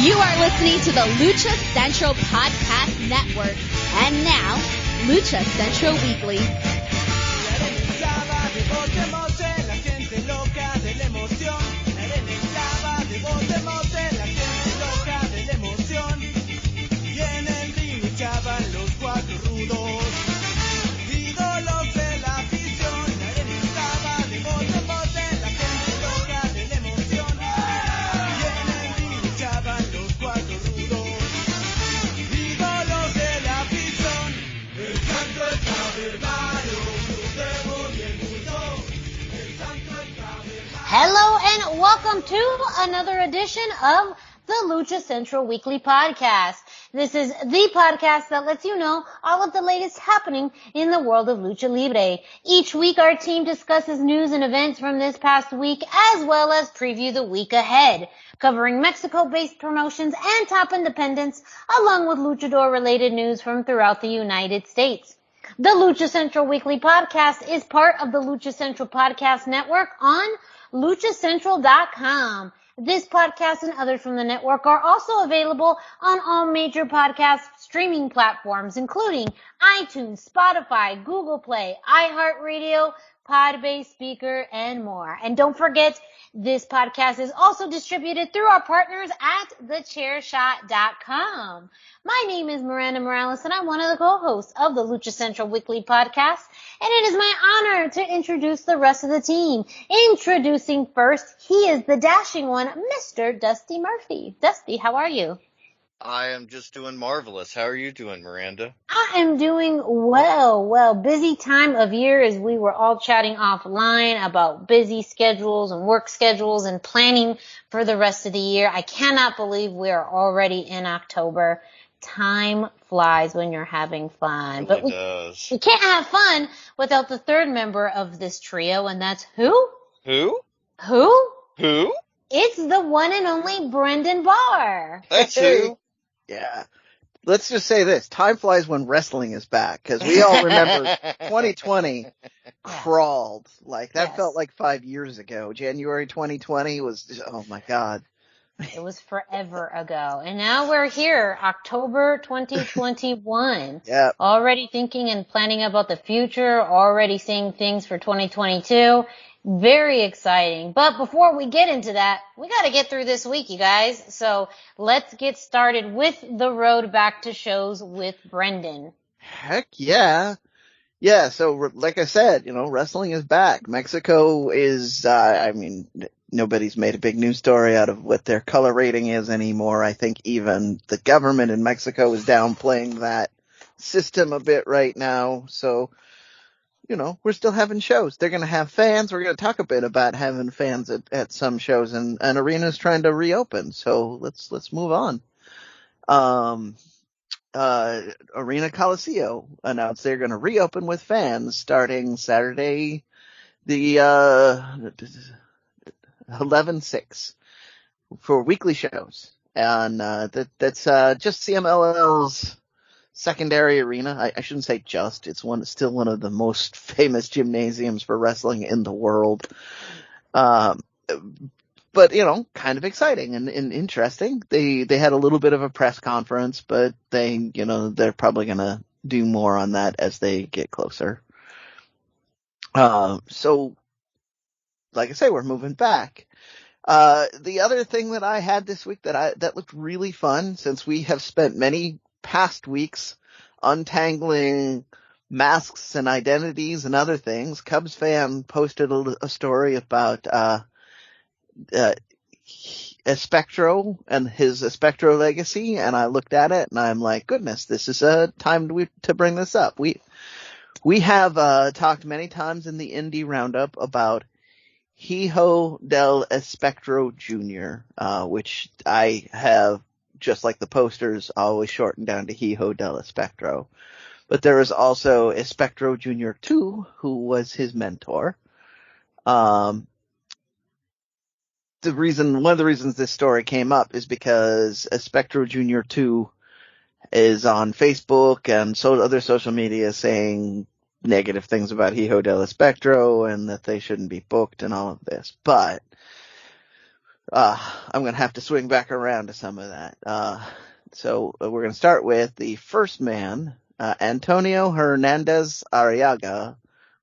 You are listening to the Lucha Central Podcast Network. And now, Lucha Central Weekly. Hello and welcome to another edition of the Lucha Central Weekly Podcast. This is the podcast that lets you know all of the latest happening in the world of Lucha Libre. Each week our team discusses news and events from this past week as well as preview the week ahead, covering Mexico-based promotions and top independents along with luchador-related news from throughout the United States. The Lucha Central Weekly Podcast is part of the Lucha Central Podcast Network on luchacentral.com. This podcast and others from the network are also available on all major podcast streaming platforms, including iTunes, Spotify, Google Play, iHeartRadio, Podbase, Speaker, and more. And don't forget, this podcast is also distributed through our partners at thechairshot.com. My name is Miranda Morales, and I'm one of the co-hosts of the Lucha Central Weekly Podcast. And it is my honor to introduce the rest of the team. Introducing first, he is the dashing one, Mr. Dusty Murphy. Dusty, how are you? I am just doing marvelous. How are you doing, Miranda? I am doing well. Busy time of year as we were all chatting offline about busy schedules and work schedules and planning for the rest of the year. I cannot believe we are already in October. Time flies when you're having fun. It really does. We can't have fun without the third member of this trio, and that's who? Who? It's the one and only Brendan Barr. That's who. Yeah. Let's just say this. Time flies when wrestling is back, because we all remember 2020 crawled. Like, that felt like 5 years ago. January 2020 was just, oh my God. It was forever ago. And now we're here, October 2021. Yeah. Already thinking and planning about the future, already seeing things for 2022. Very exciting. But before we get into that, we got to get through this week, you guys. So let's get started with the road back to shows with Brendan. Heck yeah. Yeah, so like I said, wrestling is back. Mexico is, nobody's made a big news story out of what their color rating is anymore. I think even the government in Mexico is downplaying that system a bit right now. So, we're still having shows. They're going to have fans. We're going to talk a bit about having fans at some shows, and arenas trying to reopen. So let's move on. Arena Coliseo announced they're going to reopen with fans starting Saturday, the 11/6 for weekly shows. And that's just CMLL's secondary arena. I shouldn't say just. It's still one of the most famous gymnasiums for wrestling in the world. But, kind of exciting and interesting. They had a little bit of a press conference, but they're probably going to do more on that as they get closer. So, like I say, we're moving back. The other thing that I had this week that looked really fun, since we have spent many past weeks untangling masks and identities and other things, Cubs fan posted a story about Espectro and his Espectro legacy, and I looked at it and I'm like, goodness, this is a time to bring this up. We have talked many times in the Indie Roundup about Hijo del Espectro Jr., which I have, just like the posters, always shortened down to Hijo del Espectro. But there is also Espectro Jr. 2, who was his mentor. One of the reasons this story came up is because Espectro Jr. 2 is on Facebook and other social media saying negative things about Hijo del Espectro and that they shouldn't be booked and all of this. But I'm going to have to swing back around to some of that. So we're going to start with the first man, Antonio Hernandez Arriaga,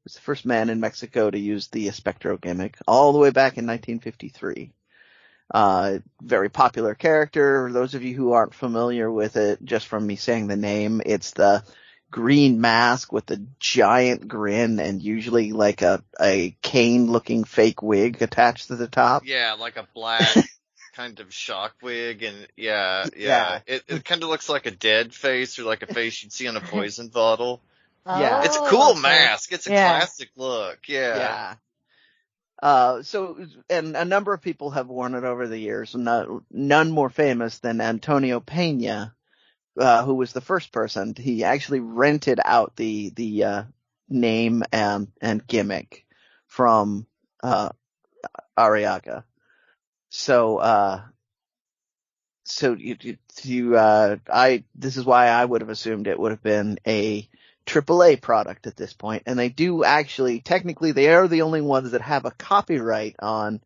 was the first man in Mexico to use the Espectro gimmick all the way back in 1953. Very popular character. Those of you who aren't familiar with it, just from me saying the name, it's the green mask with the giant grin and usually like a cane-looking fake wig attached to the top. Yeah, like a black kind of shock wig, and yeah. It kind of looks like a dead face or like a face you'd see on a poison bottle. Yeah. It's a cool okay. mask. It's a classic look. Yeah. And a number of people have worn it over the years, none more famous than Antonio Peña, who was the first person. He actually rented out the name and gimmick from Arriaga. This is why I would have assumed it would have been a AAA product at this point. And they do actually, technically, they are the only ones that have a copyright on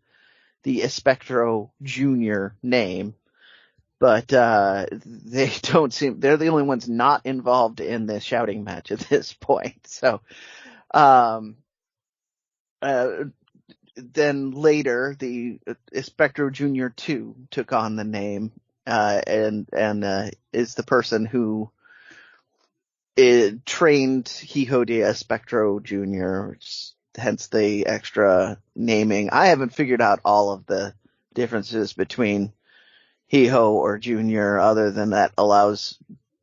the Espectro Jr. name. But, they're the only ones not involved in this shouting match at this point. So, then later, the Espectro Jr. 2 took on the name, and is the person who trained Hijo de Espectro Jr., hence the extra naming. I haven't figured out all of the differences between Hijo or Junior, other than that allows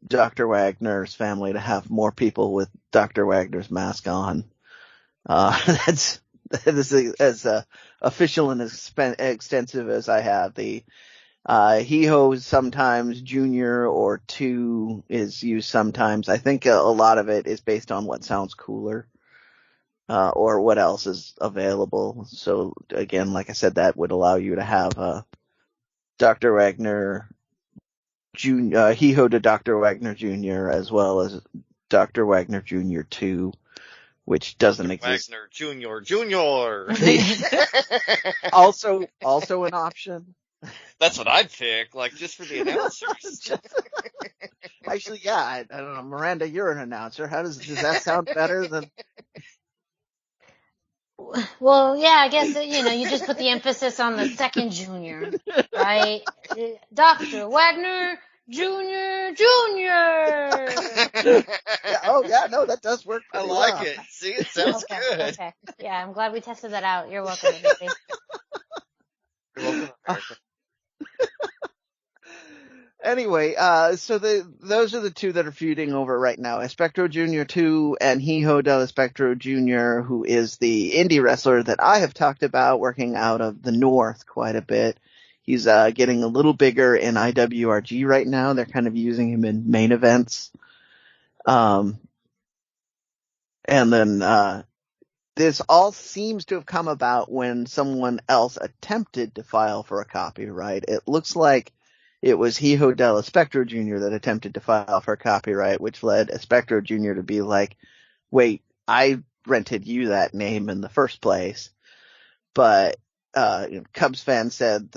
Dr. Wagner's family to have more people with Dr. Wagner's mask on. That's as official and extensive as I have. The Hijo sometimes, Junior or 2 is used sometimes. I think a lot of it is based on what sounds cooler, or what else is available. So again, like I said, that would allow you to have Dr. Wagner Jr., Hijo to Dr. Wagner Jr., as well as Dr. Wagner Jr. 2, which doesn't exist. Wagner Jr. Also an option. That's what I'd pick, like, just for the announcers. Actually, yeah, I don't know. Miranda, you're an announcer. Does that sound better than? Well, yeah, I guess, you just put the emphasis on the second Junior, right? Dr. Wagner Jr. No, that does work I pretty like well. it. See, it sounds good. Okay. Yeah, I'm glad we tested that out. You're welcome, everybody. You're welcome, America. Anyway, so those are the two that are feuding over right now. Espectro Jr. 2 and Hijo del Espectro Jr., who is the indie wrestler that I have talked about, working out of the North quite a bit. He's getting a little bigger in IWRG right now. They're kind of using him in main events. And then this all seems to have come about when someone else attempted to file for a copyright. It looks like it was Hijo del Espectro Jr. that attempted to file for copyright, which led Espectro Jr. to be like, wait, I rented you that name in the first place. But Cubs fans said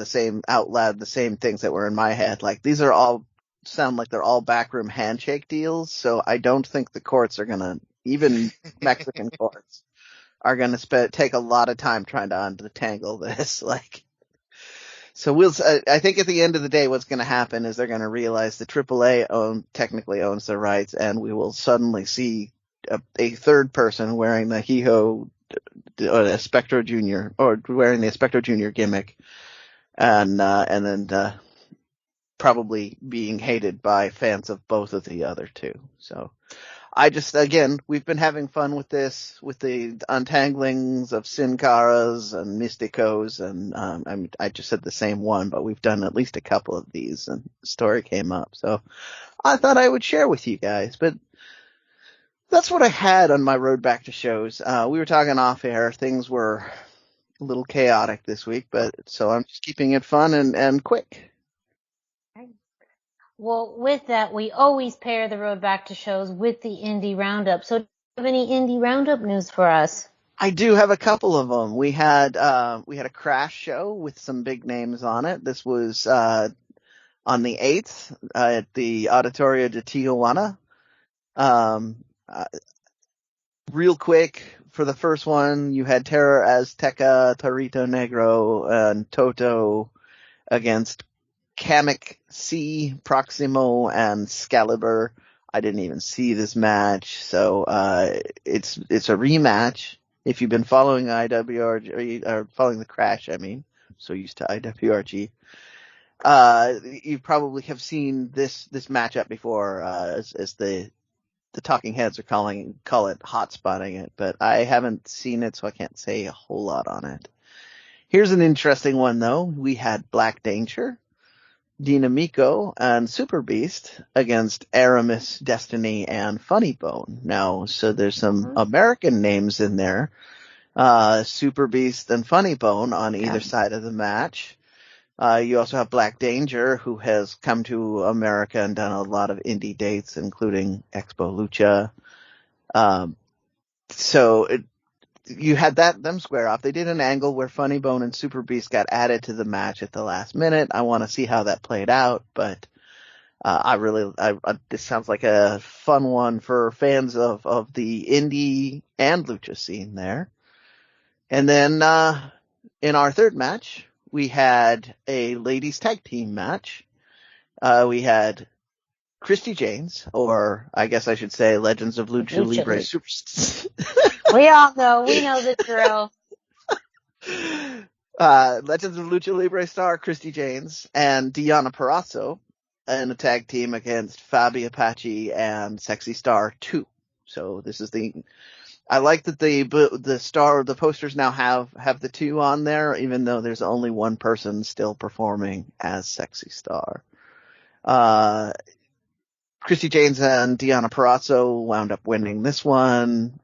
out loud the same things that were in my head. Like, these are all sound like they're all backroom handshake deals, so I don't think the courts are gonna, even Mexican courts, are gonna take a lot of time trying to untangle this. So I think at the end of the day, what's going to happen is they're going to realize the AAA technically owns the rights, and we will suddenly see a third person wearing the Hijo or the Espectro Jr. or wearing the Espectro Jr. gimmick, and then probably being hated by fans of both of the other two. So we've been having fun with this, with the untanglings of Sin Caras and Mysticos, and I just said the same one, but we've done at least a couple of these, and the story came up. So I thought I would share with you guys, but that's what I had on my road back to shows. We were talking off air. Things were a little chaotic this week, so I'm just keeping it fun and quick. Well, with that, we always pair the road back to shows with the indie roundup. So do you have any indie roundup news for us? I do have a couple of them. We had a Crash show with some big names on it. This was on the 8th at the Auditorio de Tijuana. Real quick, for the first one, you had Terror Azteca, Torito Negro, and Toto against Kamek C, Proximo, and Scalibur. I didn't even see this match, so it's a rematch. If you've been following IWRG, or following the Crash, I mean, so used to IWRG, you probably have seen this matchup before, as the talking heads are call it hot spotting it, but I haven't seen it, so I can't say a whole lot on it. Here's an interesting one though. We had Black Danger, Dinamico, and Super Beast against Aramis, Destiny, and Funny Bone. Now, so there's some American names in there. Super Beast and Funny Bone on either side of the match. You also have Black Danger, who has come to America and done a lot of indie dates, including Expo Lucha. You had them square off. They did an angle where Funny Bone and Super Beast got added to the match at the last minute. I want to see how that played out, but this sounds like a fun one for fans of the indie and lucha scene there. And then in our third match, we had a ladies tag team match. We had Christy Janes, or I guess I should say Legends of Lucha Libre Superstars. We know the drill. Legends of Lucha Libre star Christy Janes and Diana Perazzo in a tag team against Fabi Apache and Sexy Star 2. So this is I like that the posters now have the 2 on there, even though there's only one person still performing as Sexy Star. Christy Janes and Diana Perazzo wound up winning this one,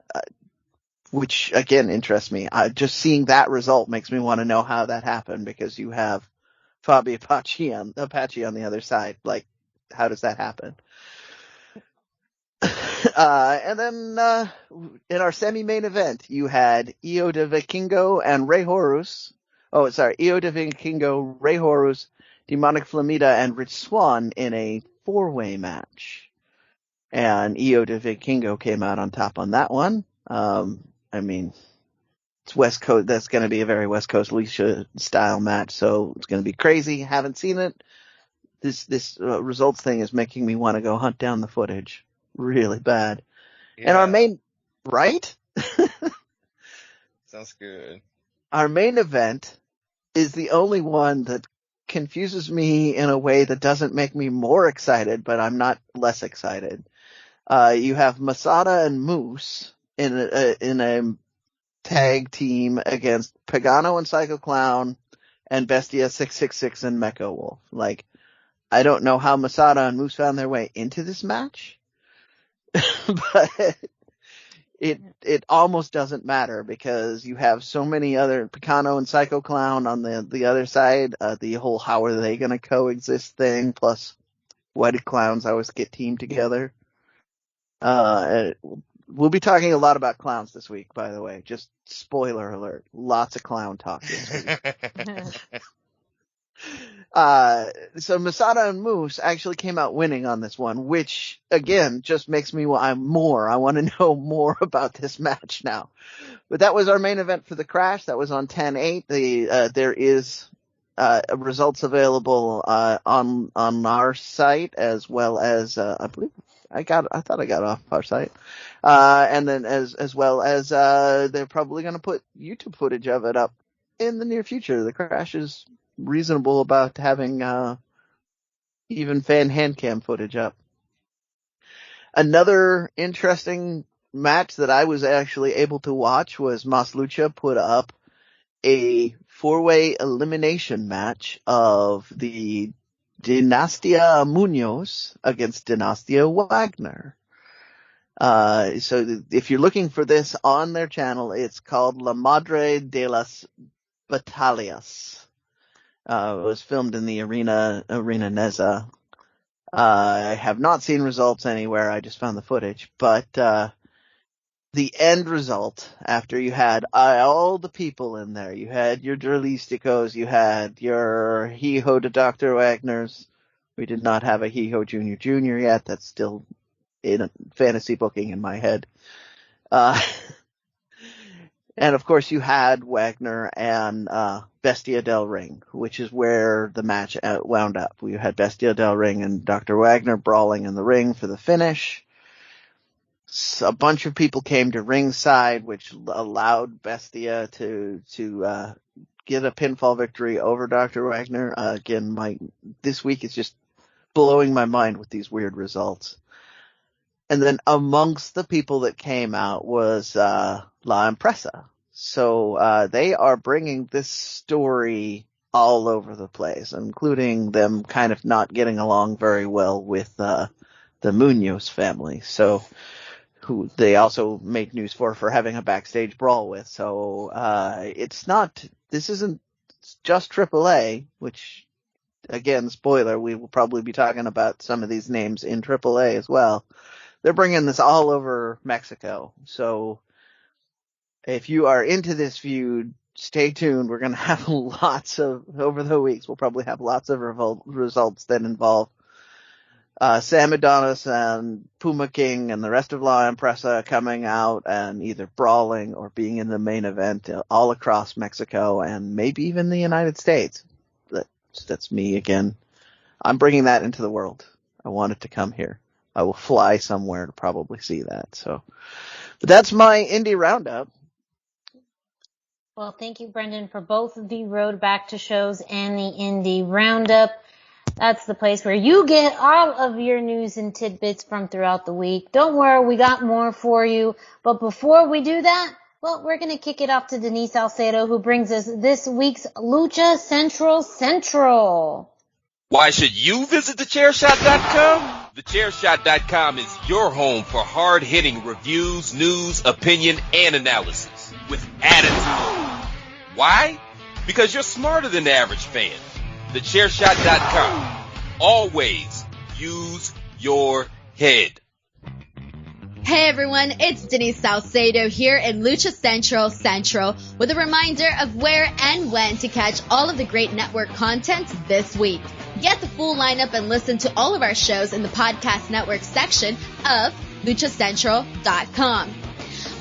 which again interests me. Just seeing that result makes me want to know how that happened, because you have Fabi Apache on the other side. Like, how does that happen? And then in our semi-main event, you had Io de Vikingo and Rey Horus. Oh, sorry, Io de Vikingo, Rey Horus, Demonic Flamita, and Rich Swann in a 4-way match. And Io de Vikingo came out on top on that one. I mean, it's West Coast. That's going to be a very West Coast Lucha style match, so it's going to be crazy. Haven't seen it. This results thing is making me want to go hunt down the footage really bad. Yeah. And our main, right? Sounds good. Our main event is the only one that confuses me in a way that doesn't make me more excited, but I'm not less excited. You have Masada and Moose in a tag team against Pagano and Psycho Clown and Bestia 666 and Mecha Wolf. Like, I don't know how Masada and Moose found their way into this match, but it almost doesn't matter, because you have so many other Pagano and Psycho Clown on the other side. The whole how are they going to coexist thing, plus White Clowns always get teamed together. We'll be talking a lot about clowns this week, by the way. Just spoiler alert. Lots of clown talk this week. So Masada and Moose actually came out winning on this one, which again just makes me I want to know more about this match now. But that was our main event for the Crash. That was on 10/8. There is results available on our site, as well as I believe I thought I got off our site. And then as well as they're probably going to put YouTube footage of it up in the near future. The Crash is reasonable about having even fan hand cam footage up. Another interesting match that I was actually able to watch was Mas Lucha put up a 4-way elimination match of the Dinastia Munoz against Dinastia Wagner. So if you're looking for this on their channel, it's called La Madre de las Batallas. It was filmed in the Arena Neza. I have not seen results anywhere. I just found the footage, but the end result, after you had all the people in there, you had your Derlisticos, you had your Hijo de Dr. Wagner's. We did not have a Hijo Jr. yet. That's still in fantasy booking in my head. And of course you had Wagner and Bestia del Ring, which is where the match wound up. We had Bestia del Ring and Dr. Wagner brawling in the ring for the finish. So a bunch of people came to ringside, which allowed Bestia to get a pinfall victory over Dr. Wagner. Again, this week is just blowing my mind with these weird results. And then amongst the people that came out was La Empresa. So they are bringing this story all over the place, including them kind of not getting along very well with the Munoz family. So who they also made news for having a backstage brawl with. So this isn't just AAA, which, again, spoiler, we will probably be talking about some of these names in AAA as well. They're bringing this all over Mexico. So if you are into this feud, stay tuned. We're going to have over the weeks, we'll probably have lots of results that involve Sam Adonis and Puma King and the rest of La Empresa coming out and either brawling or being in the main event all across Mexico and maybe even the United States. That's me again. I'm bringing that into the world. I want it to come here. I will fly somewhere to probably see that. But that's my indie roundup. Well, thank you, Brendan, for both the Road Back to Shows and the indie roundup. That's the place where you get all of your news and tidbits from throughout the week. Don't worry, we got more for you. But before we do that, well, we're going to kick it off to Denise Salcedo, who brings us this week's Lucha Central. Why should you visit thechairshot.com? Thechairshot.com is your home for hard-hitting reviews, news, opinion, and analysis with attitude. Why? Because you're smarter than the average fan. Thechairshot.com. Always use your head. Hey everyone, it's Denise Salcedo here in Lucha Central with a reminder of where and when to catch all of the great network content this week. Get the full lineup and listen to all of our shows in the podcast network section of luchacentral.com.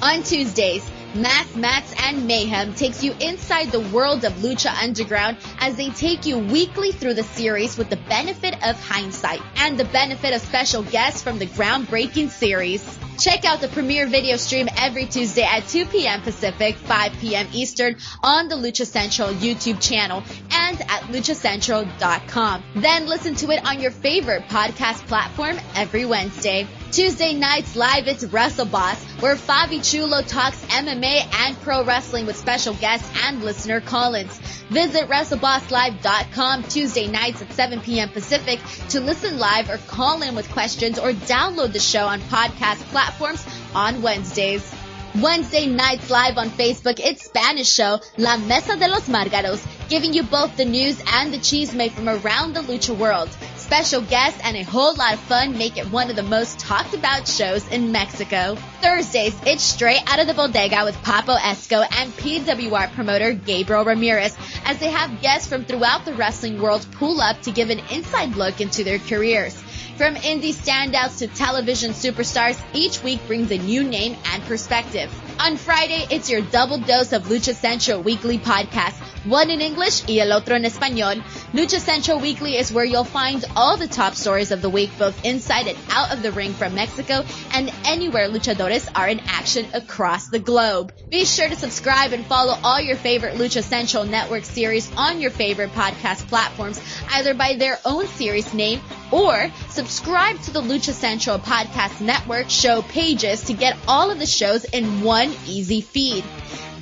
On Tuesdays, Mass Mats and Mayhem takes you inside the world of Lucha Underground as they take you weekly through the series with the benefit of hindsight and the benefit of special guests from the groundbreaking series. Check out the premiere video stream every Tuesday at 2 p.m. Pacific, 5 p.m. Eastern on the Lucha Central YouTube channel and at luchacentral.com. Then listen to it on your favorite podcast platform every Wednesday. Tuesday nights live, it's Wrestle Boss, where Fabi Chulo talks MMA and pro wrestling with special guests and listener call-ins. Visit WrestleBossLive.com Tuesday nights at 7 p.m. Pacific to listen live or call in with questions or download the show on podcast platforms on Wednesdays. Wednesday nights live on Facebook, it's Spanish show La Mesa de los Márgaros, giving you both the news and the chisme from around the lucha world. Special guests and a whole lot of fun make it one of the most talked about shows in Mexico. Thursdays, it's Straight Out of the Bodega with Papo Esco and PWR promoter Gabriel Ramirez as they have guests from throughout the wrestling world pull up to give an inside look into their careers. From indie standouts to television superstars, each week brings a new name and perspective. On Friday, it's your double dose of Lucha Central Weekly podcast, one in English y el otro en español. Lucha Central Weekly is where you'll find all the top stories of the week, both inside and out of the ring from Mexico and anywhere luchadores are in action across the globe. Be sure to subscribe and follow all your favorite Lucha Central Network series on your favorite podcast platforms, either by their own series name or subscribe to the Lucha Central Podcast Network show pages to get all of the shows in one easy feed.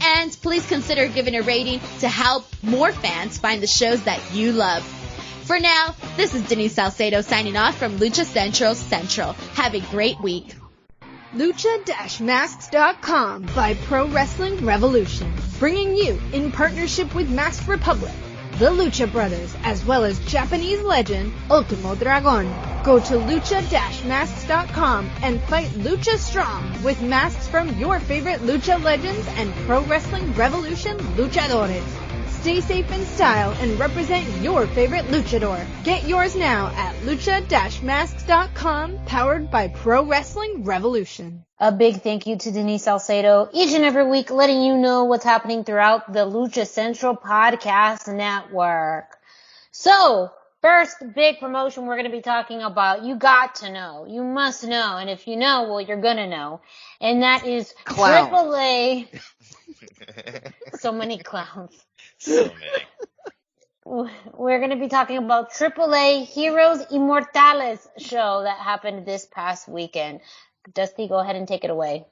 And please consider giving a rating to help more fans find the shows that you love. For now, this is Denise Salcedo signing off from Lucha Central. Have a great week. Lucha-Masks.com by Pro Wrestling Revolution, bringing you, in partnership with Masked Republic, the Lucha Brothers, as well as Japanese legend Ultimo Dragon. Go to lucha-masks.com and fight Lucha Strong with masks from your favorite lucha legends and Pro Wrestling Revolution luchadores. Stay safe in style and represent your favorite luchador. Get yours now at lucha-masks.com, powered by Pro Wrestling Revolution. A big thank you to Denise Salcedo, each and every week letting you know what's happening throughout the Lucha Central Podcast Network. So, first big promotion we're going to be talking about, you got to know, you must know, and if you know, well, you're going to know, and that is AAA. So many clowns. So many. We're going to be talking about AAA Heroes Immortales show that happened this past weekend. Dusty, go ahead and take it away.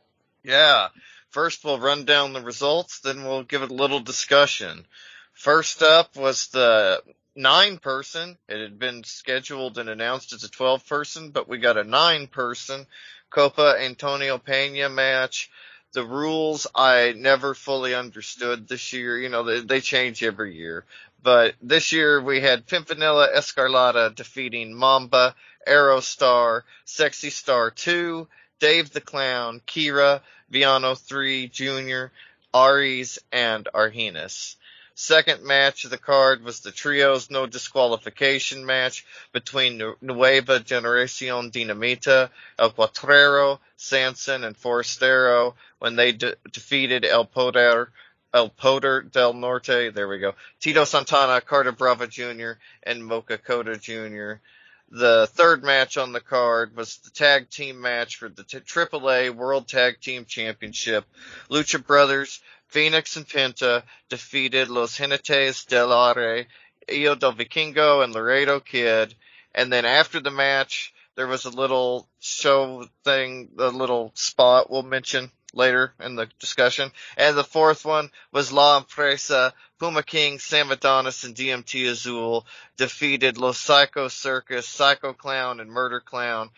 Yeah. First, we'll run down the results, then we'll give it a little discussion. First up was the 9-person. It had been scheduled and announced as a 12-person, but we got a 9-person Copa Antonio Pena match. The rules I never fully understood this year. You know, they change every year. But this year we had Pimpinela Escarlata defeating Mamba, Aerostar, Sexy Star 2, Dave the Clown, Kira, Viano 3 Jr., Aries, and Argenis. Second match of the card was the Trios No Disqualification match between Nueva Generacion Dinamita, El Cuatrero, Sanson, and Forastero when they defeated El Poder del Norte, there we go, Tito Santana, Carter Brava Jr., and Mocha Cota Jr. The third match on the card was the tag team match for the AAA World Tag Team Championship. Lucha Brothers, Phoenix and Penta defeated Los Jinetes del Aire, Io del Vikingo, and Laredo Kid. And then after the match, there was a little show thing, a little spot we'll mention later in the discussion. And the fourth one was La Empresa, Puma King, Sam Adonis, and DMT Azul defeated Los Psycho Circus, Psycho Clown, and Murder Clown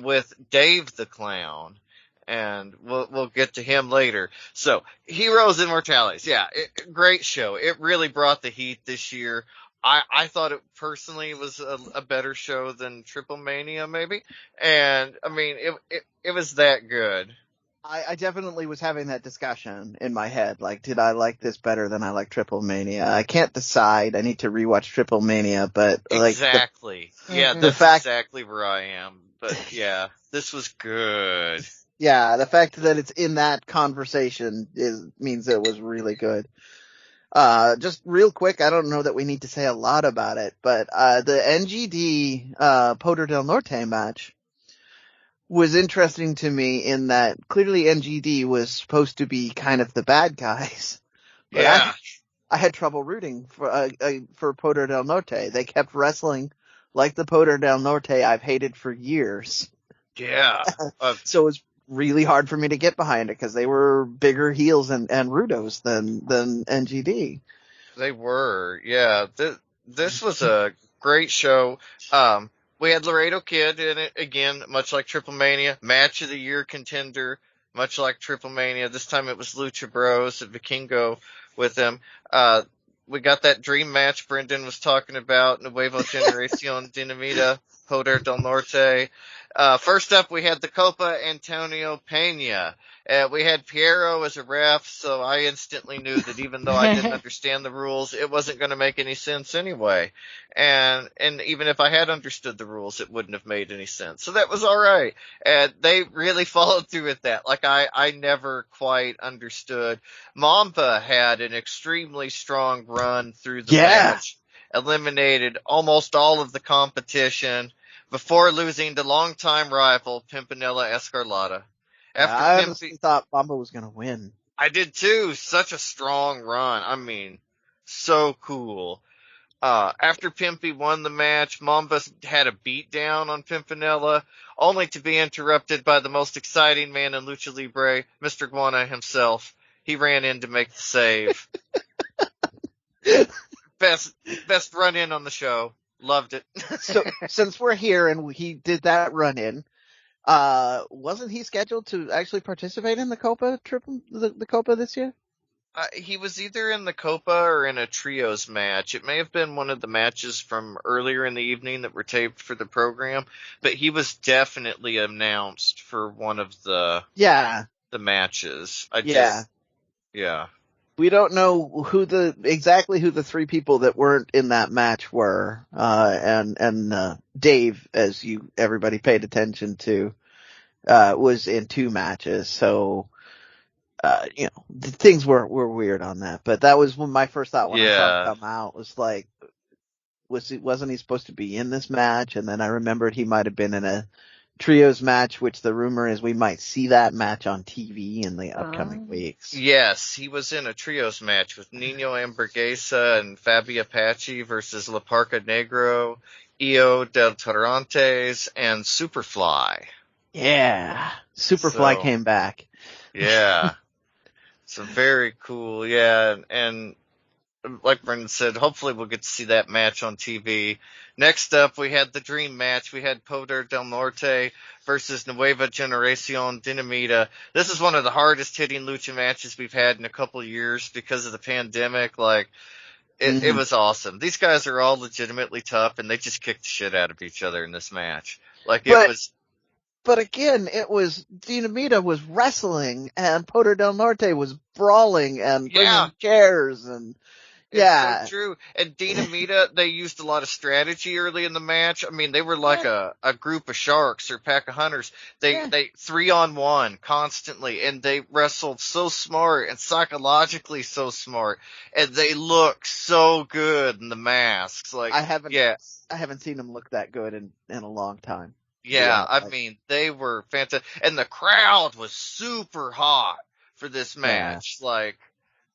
with Dave the Clown. And we'll get to him later. So, Heroes Immortales, yeah, great show. It really brought the heat this year. I thought it personally was a better show than Triple Mania, maybe. And, I mean, it was that good. I definitely was having that discussion in my head. Like, did I like this better than I like Triple Mania? I can't decide. I need to rewatch Triple Mania, but like. Exactly. That's exactly where I am. But yeah, this was good. Yeah, the fact that it's in that conversation means it was really good. Just real quick, I don't know that we need to say a lot about it, but the NGD Poder del Norte match was interesting to me in that clearly NGD was supposed to be kind of the bad guys. But yeah. I had trouble rooting for Poder del Norte. They kept wrestling like the Poder del Norte I've hated for years. Yeah. So it was really hard for me to get behind it because they were bigger heels and rudos than NGD. They were, yeah. This was a great show. We had Laredo Kid in it again, much like Triple Mania. Match of the Year contender, much like Triple Mania. This time it was Lucha Bros at Vikingo with them. We got that dream match Brendan was talking about, Nueva Generacion Dinamita, Poder del Norte. First up, we had the Copa Antonio Pena. We had Piero as a ref, so I instantly knew that even though I didn't understand the rules, it wasn't going to make any sense anyway. And even if I had understood the rules, it wouldn't have made any sense. So that was all right. And they really followed through with that. Like I never quite understood. Mamba had an extremely strong run through the match, eliminated almost all of the competition before losing to longtime rival Pimpinela Escarlata. I honestly thought Mamba was going to win. I did too. Such a strong run. I mean, so cool. After Pimpy won the match, Mamba had a beatdown on Pimpinela, only to be interrupted by the most exciting man in Lucha Libre, Mr. Guana himself. He ran in to make the save. Best run in on the show. Loved it. So since we're here and he did that run in, wasn't he scheduled to actually participate in the Copa the Copa this year? He was either in the Copa or in a trios match. It may have been one of the matches from earlier in the evening that were taped for the program, but he was definitely announced for one of the matches. Yeah. We don't know exactly who the three people that weren't in that match were. And Dave, as everybody paid attention to, was in 2 matches. So, things were weird on that, but that was when my first thought when I saw it come out was like, wasn't he supposed to be in this match? And then I remembered he might have been in a trios match, which the rumor is we might see that match on TV in the upcoming weeks. Yes, he was in a trios match with Nino Hamburguesa and Fabi Apache versus La Parca Negro, Io del Torrantes, and Superfly. Yeah, Superfly came back. Yeah. So very cool, yeah, and like Brendan said, hopefully we'll get to see that match on TV. Next up, we had the dream match. We had Poder del Norte versus Nueva Generacion Dinamita. This is one of the hardest hitting lucha matches we've had in a couple of years because of the pandemic. Like, it was awesome. These guys are all legitimately tough, and they just kicked the shit out of each other in this match. But again, it was Dinamita was wrestling and Poder del Norte was brawling and bringing chairs and It's so true. And Dinamita, they used a lot of strategy early in the match. I mean, they were like a group of sharks or pack of hunters. They 3-on-1 constantly, and they wrestled so smart and psychologically so smart, and they look so good in the masks. Like, I haven't seen them look that good in a long time. Yeah, I mean, they were fantastic. And the crowd was super hot for this match. Yeah. Like,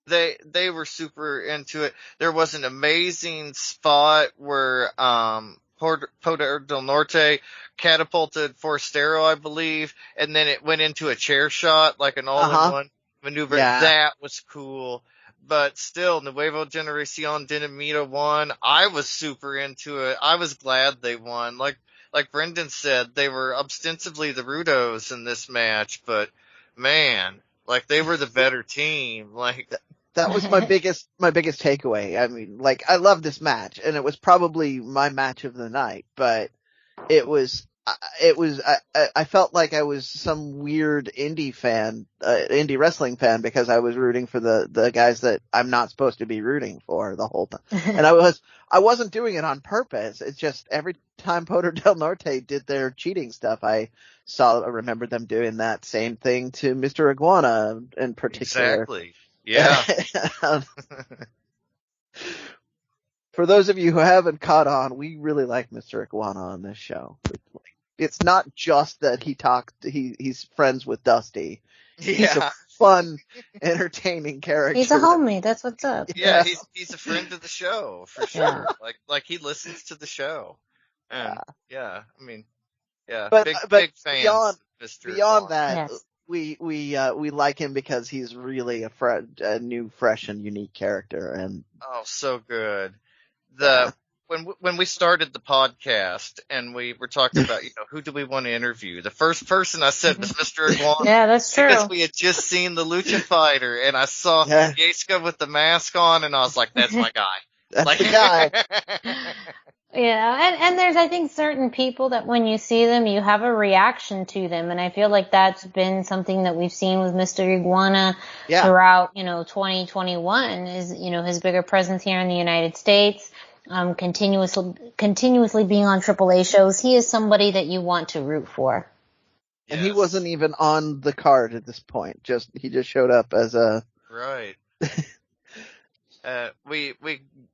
they were super into it. There was an amazing spot where, Poder del Norte catapulted Forastero, I believe, and then it went into a chair shot, like an all-in-one maneuver. Yeah. That was cool. But still, Nueva Generacion Dinamita won. I was super into it. I was glad they won. Like Brendan said, they were ostensibly the Rudos in this match, but man, like they were the better team. Like that was my biggest takeaway. I mean, like I love this match, and it was probably my match of the night, but I felt like I was some weird indie wrestling fan because I was rooting for the guys that I'm not supposed to be rooting for the whole time. And I wasn't doing it on purpose. It's just every time Poder del Norte did their cheating stuff, I remembered them doing that same thing to Mr. Iguana in particular. Exactly. Yeah. For those of you who haven't caught on, we really like Mr. Iguana on this show. It's not just that he's friends with Dusty. He's a fun, entertaining character. He's a homie. That's what's up. Yeah, he's a friend of the show for sure. Yeah. Like he listens to the show. And I mean, but big fans beyond, of Mr. Beyond Iguana. that, yes. we like him because he's really a new, fresh, and unique character. And so good. When we started the podcast and we were talking about, who do we want to interview? The first person I said was Mr. Iguana. Yeah, that's true. Because we had just seen the Lucha Fighter and I saw Yeska with the mask on and I was like, that's my guy. That's the guy. Yeah, and there's, I think, certain people that when you see them, you have a reaction to them. And I feel like that's been something that we've seen with Mr. Iguana throughout, 2021 is, his bigger presence here in the United States. Continuously being on AAA shows, he is somebody that you want to root for. And he wasn't even on the card at this point. He just showed up as a right. We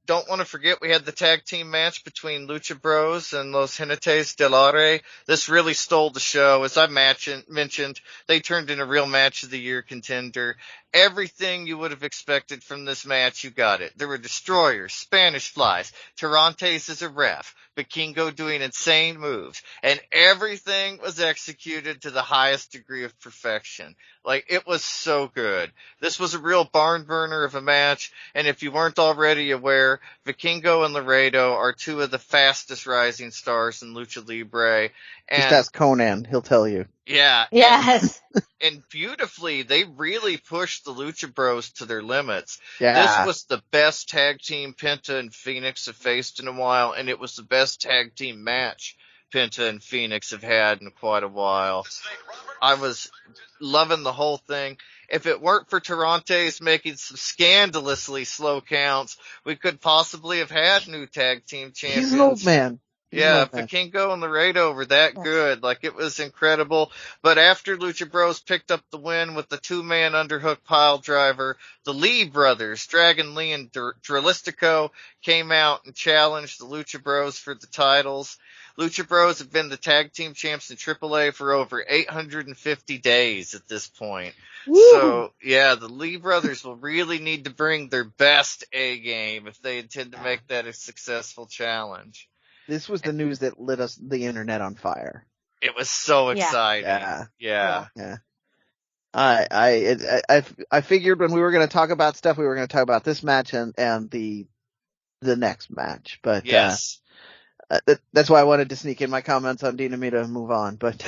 don't want to forget we had the tag team match between Lucha Bros and Los Jinetes del Aire. This really stole the show. As I mentioned, they turned in a real match of the year contender. Everything you would have expected from this match, you got it. There were destroyers, Spanish flies, Torrantes as a ref, Vikingo doing insane moves, and everything was executed to the highest degree of perfection. Like, it was so good. This was a real barn burner of a match, and if you weren't already aware, Vikingo and Laredo are two of the fastest rising stars in Lucha Libre. And just ask Conan, he'll tell you. Yeah. Yes. And beautifully, they really pushed the Lucha Bros to their limits. Yeah. This was the best tag team Penta and Phoenix have faced in a while, and it was the best tag team match Penta and Phoenix have had in quite a while. I was loving the whole thing. If it weren't for Tarantes making some scandalously slow counts, we could possibly have had new tag team champions. He's an old man. Yeah, Vikingo and Laredo were that good. Like, it was incredible. But after Lucha Bros picked up the win with the two-man underhook pile driver, the Lee brothers, Dragon Lee and Dralistico, came out and challenged the Lucha Bros for the titles. Lucha Bros have been the tag team champs in AAA for over 850 days at this point. Woo! So, yeah, the Lee brothers will really need to bring their best A game if they intend to make that a successful challenge. This was the news that lit the internet on fire. It was so exciting. Yeah. I figured when we were going to talk about stuff, we were going to talk about this match and the next match. But yes. That's why I wanted to sneak in my comments on Dinamita and move on. But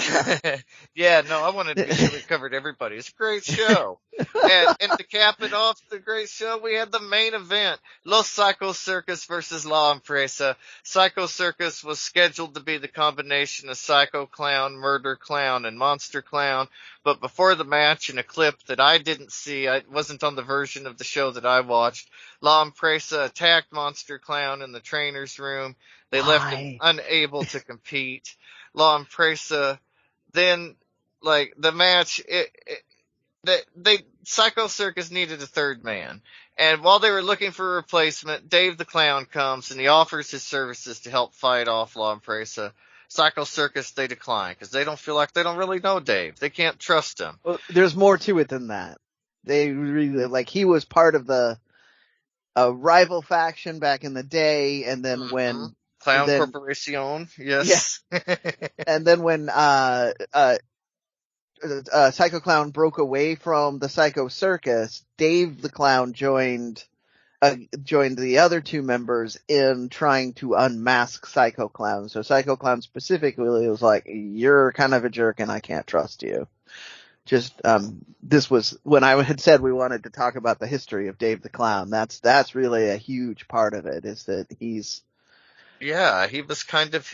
yeah, no, I wanted to be sure we covered everybody. It's a great show. and to cap it off, the great show, we had the main event, Los Psycho Circus versus La Empresa. Psycho Circus was scheduled to be the combination of Psycho Clown, Murder Clown, and Monster Clown. But before the match, in a clip that I didn't see, I wasn't on the version of the show that I watched, La Empresa attacked Monster Clown in the trainer's room. They left him unable to compete. La Empresa, then, like, the match, Psycho Circus needed a third man. And while they were looking for a replacement, Dave the Clown comes and he offers his services to help fight off La Empresa. Psycho Circus, they decline because they don't feel like they don't really know Dave. They can't trust him. Well, there's more to it than that. They really, like, he was part of the rival faction back in the day, and then when Clown Corporation, yes. Yeah. And then when Psycho Clown broke away from the Psycho Circus, Dave the Clown joined the other two members in trying to unmask Psycho Clown. So Psycho Clown specifically was like, "You're kind of a jerk, and I can't trust you." Just this was when I had said we wanted to talk about the history of Dave the Clown. That's really a huge part of it, is that he's. Yeah, he was kind of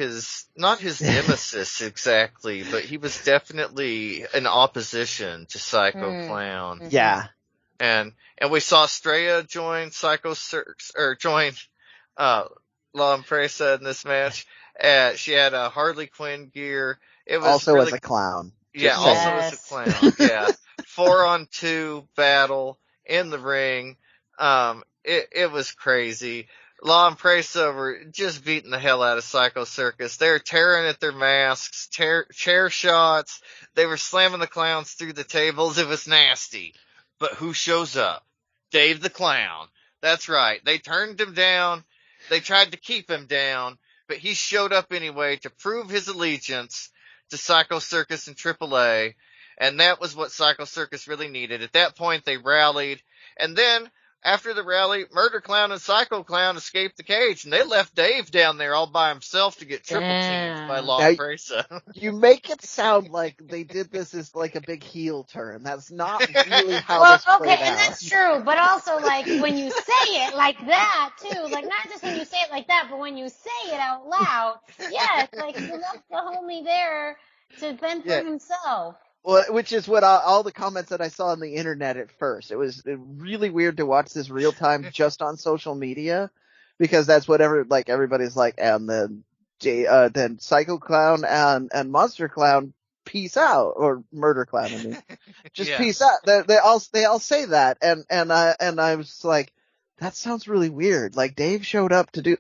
not his nemesis exactly, but he was definitely an opposition to Psycho Clown. Yeah. And we saw Estrella join Psycho Circus, or join, La Empresa in this match. She had a Harley Quinn gear. It was also really, as a clown. Yeah, also as a clown. Yeah. 4-on-2 battle in the ring. It was crazy. La Empresa were just beating the hell out of Psycho Circus. They were tearing at their masks, chair shots. They were slamming the clowns through the tables. It was nasty. But who shows up? Dave the Clown. That's right. They turned him down. They tried to keep him down, but he showed up anyway to prove his allegiance to Psycho Circus and AAA. And that was what Psycho Circus really needed. At that point, they rallied. And then, after the rally, Murder Clown and Psycho Clown escaped the cage, and they left Dave down there all by himself to get triple teamed by La Empresa. You make it sound like they did this as like a big heel turn. That's not really how this played out. And that's true, but also, like, when you say it like that, too, like, not just when you say it like that, but when you say it out loud, yeah, it's like, you left the homie there to fend for himself. Well, which is what all the comments that I saw on the internet at first. It was really weird to watch this real time just on social media, because that's what everybody's like, and then Psycho Clown and Monster Clown peace out, or Murder Clown, I mean, just peace out. They all say that, and I was like, that sounds really weird. Like, Dave showed up to do,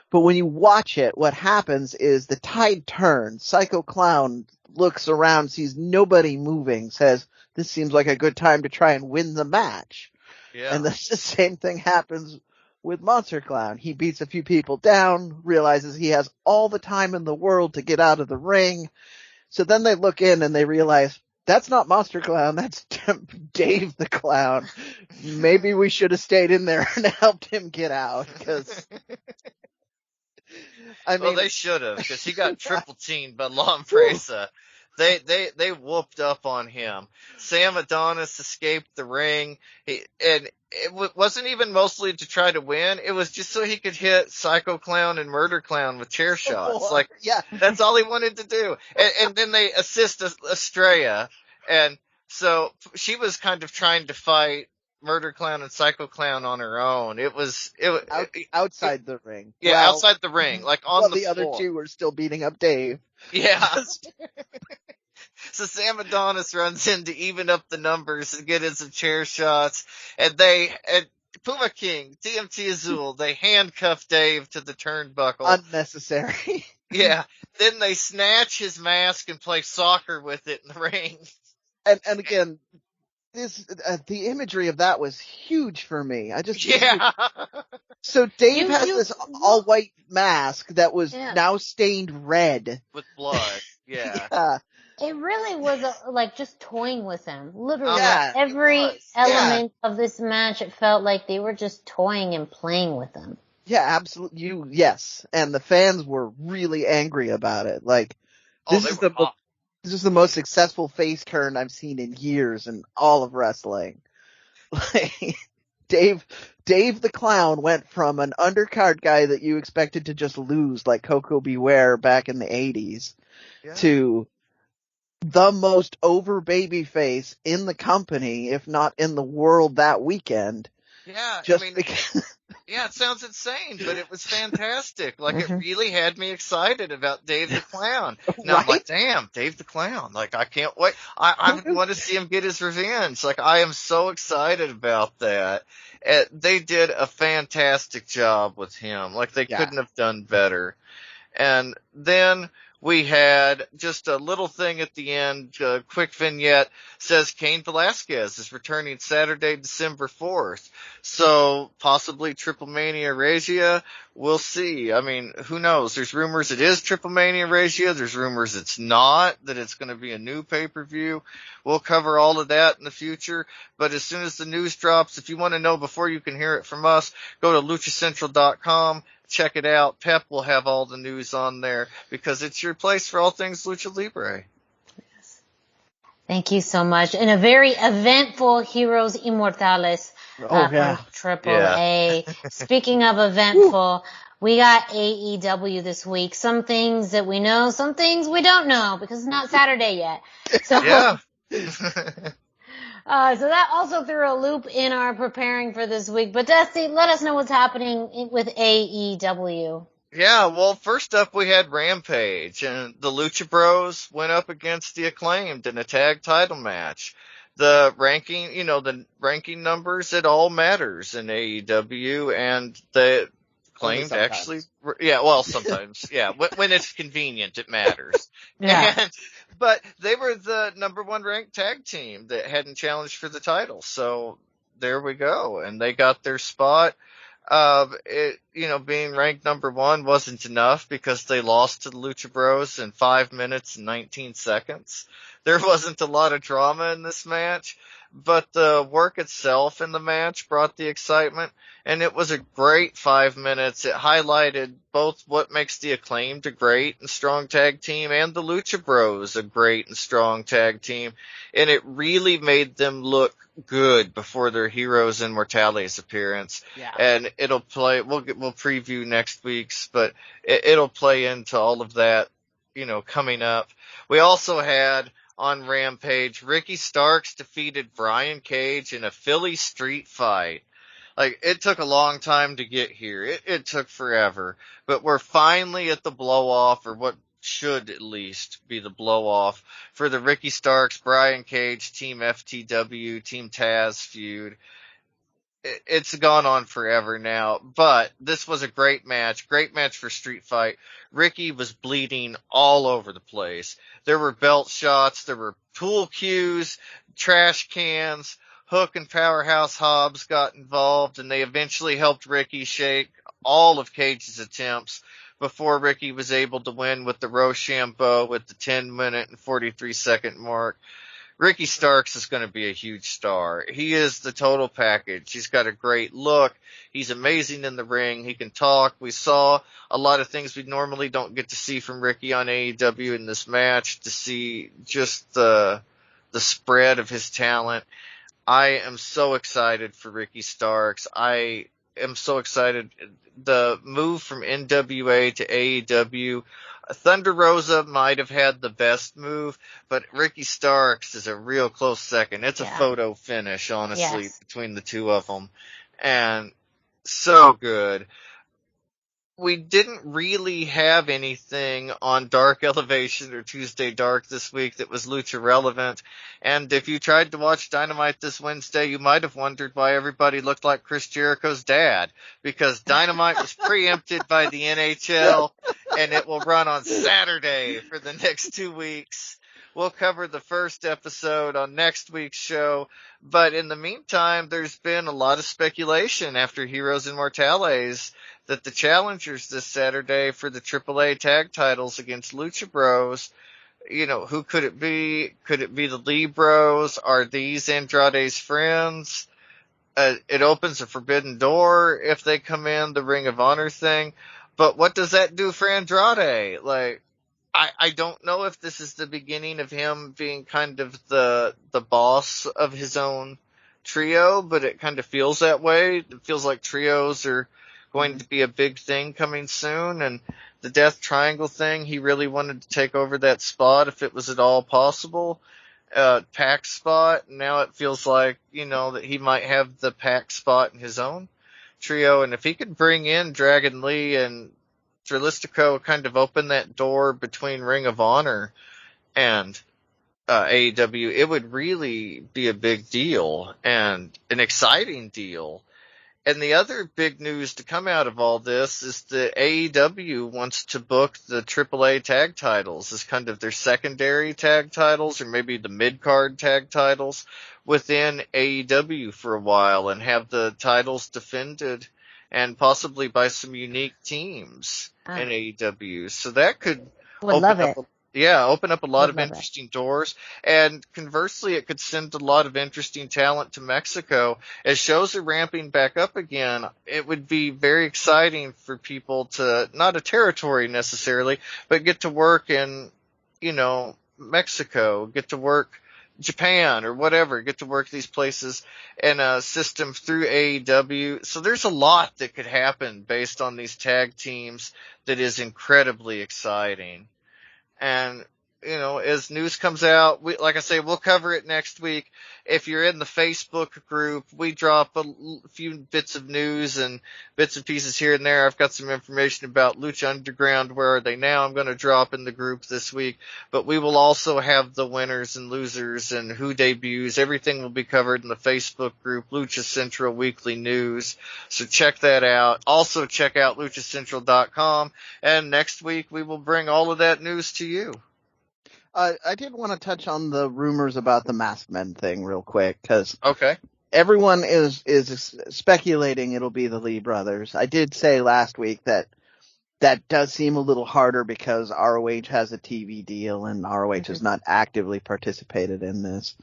but when you watch it, what happens is the tide turns. Psycho Clown looks around, sees nobody moving, says, "This seems like a good time to try and win the match." Yeah. And the same thing happens with Monster Clown. He beats a few people down, realizes he has all the time in the world to get out of the ring. So then they look in and they realize, that's not Monster Clown, that's Dave the Clown. Maybe we should have stayed in there and helped him get out, because... Well, they should have, because he got triple teamed by La Empresa. They whooped up on him. Sam Adonis escaped the ring. It wasn't even mostly to try to win. It was just so he could hit Psycho Clown and Murder Clown with chair shots. Like, yeah, that's all he wanted to do. And then they assist Estrella. And so she was kind of trying to fight Murder Clown and Psycho Clown on her own. Outside the ring. Yeah, Well, outside the ring, like on the other floor. two were still beating up Dave. Yeah. So Sam Adonis runs in to even up the numbers and get in some chair shots, and Puma King, TMT Azul, they handcuff Dave to the turnbuckle. Unnecessary. Yeah. Then they snatch his mask and play soccer with it in the ring. And again, the imagery of that was huge for me. Yeah. So Dave has this all white mask that was now stained red with blood. Yeah. Yeah. It really was like just toying with him. Literally, Yeah, every element of this match, it felt like they were just toying and playing with him. Yeah, absolutely. Yes. And the fans were really angry about it. Like, this is the most successful face turn I've seen in years in all of wrestling. Like, Dave the Clown went from an undercard guy that you expected to just lose, like Coco Beware back in the 80s, to the most over babyface in the company, if not in the world that weekend. Yeah, Because yeah, it sounds insane, but it was fantastic. Like, it really had me excited about Dave the Clown. Now, I'm like, damn, Dave the Clown. Like, I can't wait. I want to see him get his revenge. Like, I am so excited about that. They did a fantastic job with him. Like, they couldn't have done better. And then we had just a little thing at the end, a quick vignette, says Cain Velasquez is returning Saturday, December 4th. So possibly Triple Mania Regia. We'll see. I mean, who knows? There's rumors it is Triple Mania Regia. There's rumors it's not, that it's going to be a new pay-per-view. We'll cover all of that in the future. But as soon as the news drops, if you want to know before you can hear it from us, go to luchacentral.com. Check it out. Pep will have all the news on there because it's your place for all things Lucha Libre. Yes. Thank you so much. And a very eventful Heroes Immortales from AAA. Speaking of eventful, we got AEW this week. Some things that we know, some things we don't know because it's not Saturday yet. So, so that also threw a loop in our preparing for this week. But Dusty, let us know what's happening with AEW. Yeah, well, first up we had Rampage, and the Lucha Bros went up against the Acclaimed in a tag title match. The ranking numbers, it all matters in AEW, and the Acclaimed actually, sometimes, when it's convenient, it matters. Yeah. But they were the number one ranked tag team that hadn't challenged for the title. So there we go. And they got their spot. Being ranked number one wasn't enough because they lost to the Lucha Bros in 5 minutes and 19 seconds. There wasn't a lot of drama in this match, but the work itself in the match brought the excitement, and it was a great 5 minutes. It highlighted both what makes the Acclaimed a great and strong tag team and the Lucha Bros a great and strong tag team, and it really made them look good before their Heroes Immortales appearance. Yeah. And it'll play, we'll preview next week's, but it'll play into all of that, coming up. We also had on Rampage, Ricky Starks defeated Brian Cage in a Philly street fight. Like, it took a long time to get here. It took forever. But we're finally at the blow-off, or what should at least be the blow-off, for the Ricky Starks, Brian Cage, Team FTW, Team Taz feud. It's gone on forever now, but this was a great match for Street Fight. Ricky was bleeding all over the place. There were belt shots, there were pool cues, trash cans, Hook and Powerhouse Hobbs got involved, and they eventually helped Ricky shake all of Cage's attempts before Ricky was able to win with the Rochambeau with the 10-minute and 43-second mark. Ricky Starks is going to be a huge star. He is the total package. He's got a great look. He's amazing in the ring. He can talk. We saw a lot of things we normally don't get to see from Ricky on AEW in this match, to see just the spread of his talent. I am so excited for Ricky Starks. I am so excited. The move from NWA to AEW, Thunder Rosa might have had the best move, but Ricky Starks is a real close second. It's a photo finish, honestly, between the two of them. And so good. We didn't really have anything on Dark Elevation or Tuesday Dark this week that was lucha relevant. And if you tried to watch Dynamite this Wednesday, you might have wondered why everybody looked like Chris Jericho's dad, because Dynamite was preempted by the NHL, and it will run on Saturday for the next 2 weeks. We'll cover the first episode on next week's show, but in the meantime, there's been a lot of speculation after Heroes Immortales that the challengers this Saturday for the AAA tag titles against Lucha Bros, who could it be? Could it be the Libros? Are these Andrade's friends? It opens a forbidden door if they come in, the Ring of Honor thing. But what does that do for Andrade? I don't know if this is the beginning of him being kind of the boss of his own trio, but it kind of feels that way. It feels like trios are going to be a big thing coming soon, and the Death Triangle thing, he really wanted to take over that spot if it was at all possible. Pac spot, now it feels like, that he might have the Pac spot in his own trio, and if he could bring in Dragon Lee and Dralistico, kind of open that door between Ring of Honor and AEW, it would really be a big deal and an exciting deal. And the other big news to come out of all this is that AEW wants to book the AAA tag titles as kind of their secondary tag titles, or maybe the mid-card tag titles within AEW for a while, and have the titles defended and possibly by some unique teams in AEW. So that could open up a lot of interesting doors. And conversely, it could send a lot of interesting talent to Mexico. As shows are ramping back up again, it would be very exciting for people to, not a territory necessarily, but get to work in, Mexico, get to work Japan or whatever, get to work these places in a system through AEW. So there's a lot that could happen based on these tag teams that is incredibly exciting. And, as news comes out, like I say, we'll cover it next week. If you're in the Facebook group, we drop a few bits of news and bits and pieces here and there. I've got some information about Lucha Underground. Where are they now? I'm going to drop in the group this week. But we will also have the winners and losers and who debuts. Everything will be covered in the Facebook group, Lucha Central Weekly News. So check that out. Also check out luchacentral.com. And next week we will bring all of that news to you. I did want to touch on the rumors about the Masked Men thing real quick, because everyone is speculating it'll be the Lee brothers. I did say last week that does seem a little harder because ROH has a TV deal and ROH has not actively participated in this.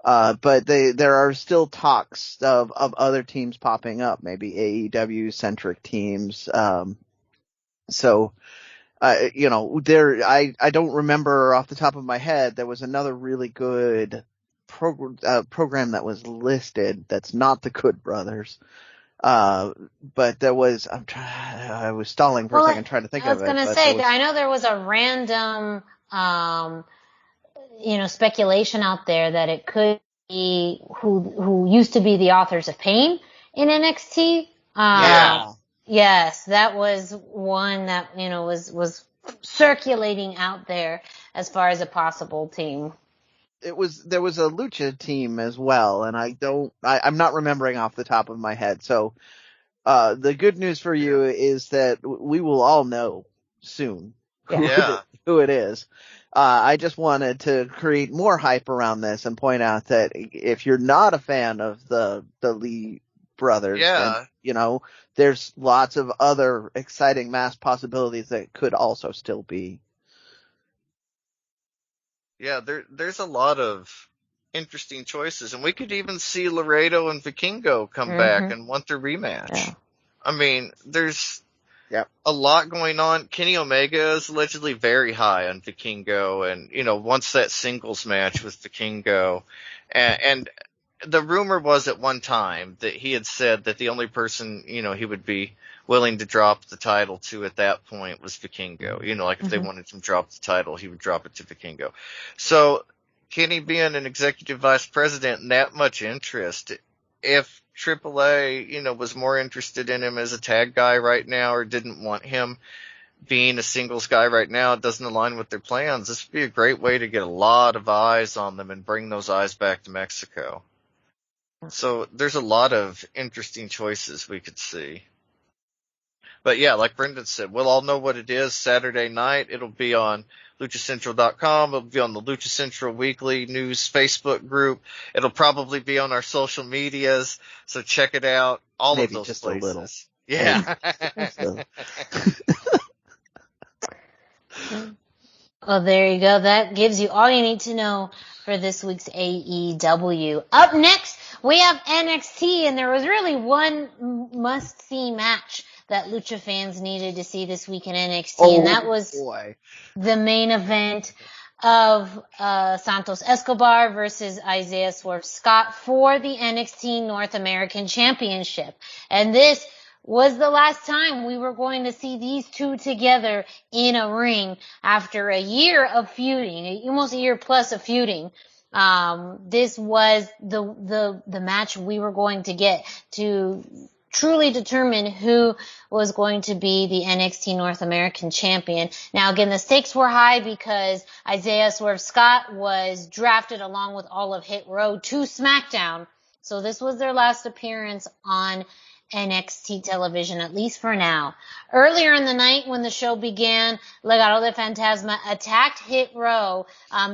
But there are still talks of other teams popping up, maybe AEW centric teams. I don't remember off the top of my head. There was another really good program that was listed. That's not the Good Brothers. But there was, I was stalling for a second trying to think of it. I was going to say, I know there was a random, speculation out there that it could be who used to be the Authors of Pain in NXT. Yes, that was one that, was circulating out there as far as a possible team. There was a Lucha team as well, and I'm not remembering off the top of my head. So, the good news for you is that we will all know soon who it is. I just wanted to create more hype around this and point out that if you're not a fan of the Lee brothers, then, there's lots of other exciting mass possibilities that could also still be. Yeah, there's a lot of interesting choices. And we could even see Laredo and Vikingo come back and want their rematch. Yeah. I mean, there's a lot going on. Kenny Omega is allegedly very high on Vikingo, and, wants that singles match with Vikingo. And the rumor was at one time that he had said that the only person, he would be willing to drop the title to at that point was Vikingo. If they wanted him to drop the title, he would drop it to Vikingo. So Kenny being an executive vice president and that much interest, if AAA, was more interested in him as a tag guy right now or didn't want him being a singles guy right now, it doesn't align with their plans. This would be a great way to get a lot of eyes on them and bring those eyes back to Mexico. So there's a lot of interesting choices we could see. But yeah, like Brendan said, we'll all know what it is Saturday night. It'll be on luchacentral.com. It'll be on the Lucha Central Weekly News Facebook group. It'll probably be on our social medias. So check it out. All Maybe of those just places. a little. Yeah. Well, there you go. That gives you all you need to know for this week's AEW. Up next, we have NXT, and there was really one must-see match that Lucha fans needed to see this week in NXT, and that was the main event of Santos Escobar versus Isaiah Swerve Scott for the NXT North American Championship. And this was the last time we were going to see these two together in a ring after a year of feuding, almost a year plus of feuding. This was the match we were going to get to truly determine who was going to be the NXT North American champion. Now, again, the stakes were high because Isaiah Swerve Scott was drafted along with all of Hit Row to SmackDown. So this was their last appearance on NXT television, at least for now. Earlier in the night when the show began, Legado del Fantasma attacked Hit Row.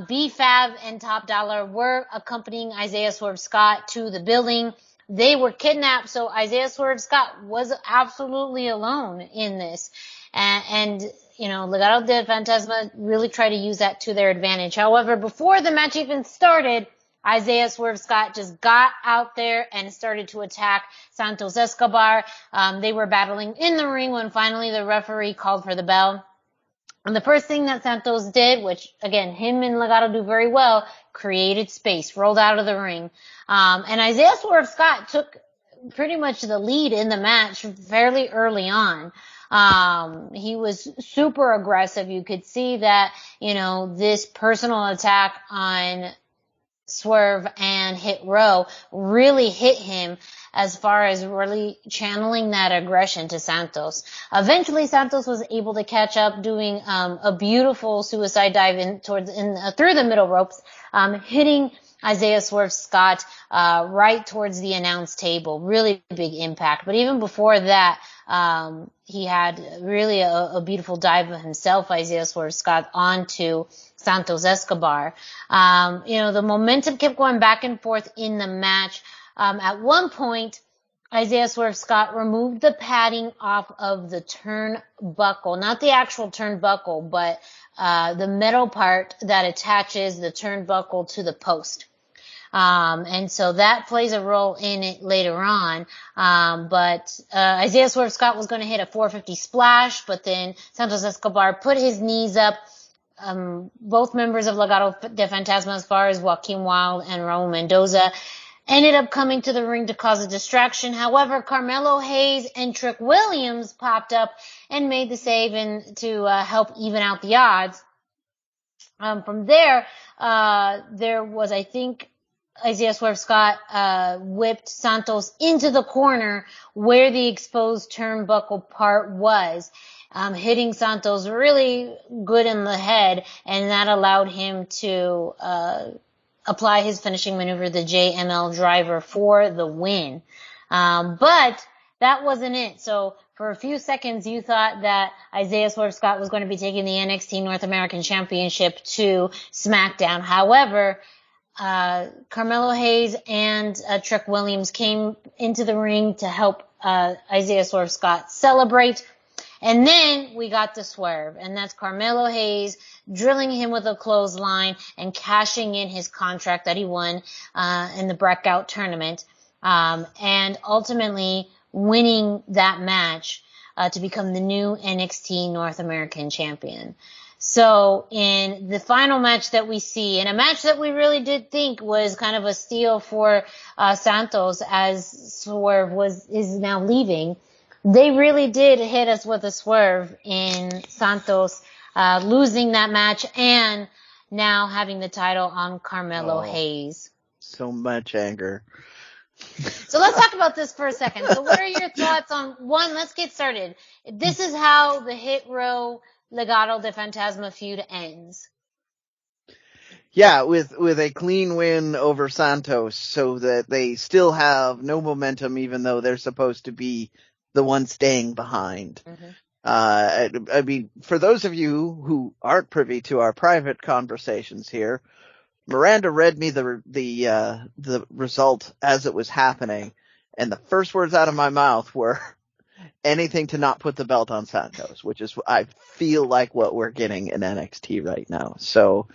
B-Fab and Top Dollar were accompanying Isaiah Swerve Scott to the building. They were kidnapped, so Isaiah Swerve Scott was absolutely alone in this. And Legado del Fantasma really tried to use that to their advantage. However, before the match even started, Isaiah Swerve Scott just got out there and started to attack Santos Escobar. They were battling in the ring when finally the referee called for the bell. And the first thing that Santos did, which, again, him and Legado do very well, created space, rolled out of the ring. And Isaiah Swerve Scott took pretty much the lead in the match fairly early on. He was super aggressive. You could see that, this personal attack on Swerve and Hit Row really hit him as far as really channeling that aggression to Santos. Eventually, Santos was able to catch up, doing a beautiful suicide dive through the middle ropes, hitting Isaiah Swerve Scott right towards the announce table. Really big impact. But even before that, he had really a beautiful dive of himself, Isaiah Swerve Scott, onto Santos Escobar. The momentum kept going back and forth in the match. At one point, Isaiah Swerve Scott removed the padding off of the turnbuckle, not the actual turnbuckle, but the metal part that attaches the turnbuckle to the post. And so that plays a role in it later on. But Isaiah Swerve Scott was going to hit a 450 splash, but then Santos Escobar put his knees up. Both members of Legado del Fantasma, as far as Joaquin Wilde and Raul Mendoza, ended up coming to the ring to cause a distraction. However, Carmelo Hayes and Trick Williams popped up and made the save and to help even out the odds. From there, there was, I think, Isaiah Swerve Scott whipped Santos into the corner where the exposed turnbuckle part was, hitting Santos really good in the head, and that allowed him to apply his finishing maneuver, the JML driver, for the win. But that wasn't it. So for a few seconds, you thought that Isaiah Swerve Scott was going to be taking the NXT North American Championship to SmackDown. However, Carmelo Hayes and Trick Williams came into the ring to help Isaiah Swerve Scott celebrate. And then we got the swerve, and that's Carmelo Hayes drilling him with a clothesline and cashing in his contract that he won in the breakout tournament, and ultimately winning that match to become the new NXT North American champion. So in the final match that we see, in a match that we really did think was kind of a steal for Santos as Swerve is now leaving, they really did hit us with a swerve in Santos losing that match and now having the title on Carmelo Hayes. So much anger. So let's talk about this for a second. So what are your thoughts on, one, let's get started. This is how the Hit Row Legado de Fantasma feud ends. Yeah, with a clean win over Santos so that they still have no momentum even though they're supposed to be the one staying behind. Mm-hmm. I mean, for those of you who aren't privy to our private conversations here, Miranda read me the result as it was happening, and the first words out of my mouth were anything to not put the belt on Santos, which is, I feel like, what we're getting in NXT right now. So,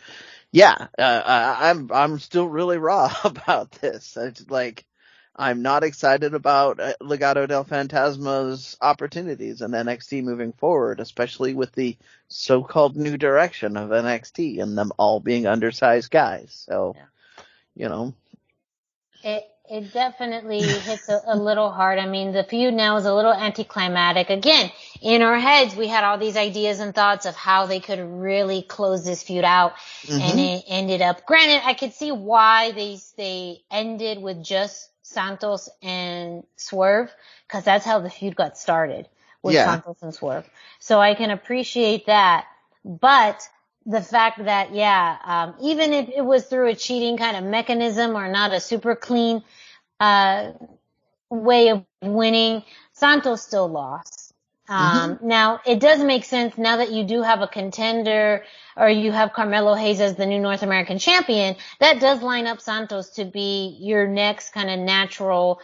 yeah, I'm still really raw about this. It's like, I'm not excited about Legado del Fantasma's opportunities in NXT moving forward, especially with the so-called new direction of NXT and them all being undersized guys. So, you know. It definitely hits a little hard. I mean, the feud now is a little anticlimactic. Again, in our heads, we had all these ideas and thoughts of how they could really close this feud out. Mm-hmm. And it ended up, granted, I could see why they ended with just Santos and Swerve, because that's how the feud got started, with Santos and Swerve. So I can appreciate that. But the fact that, even if it was through a cheating kind of mechanism or not a super clean way of winning, Santos still lost. Now, it does make sense now that you do have a contender or you have Carmelo Hayes as the new North American champion, that does line up Santos to be your next kind of natural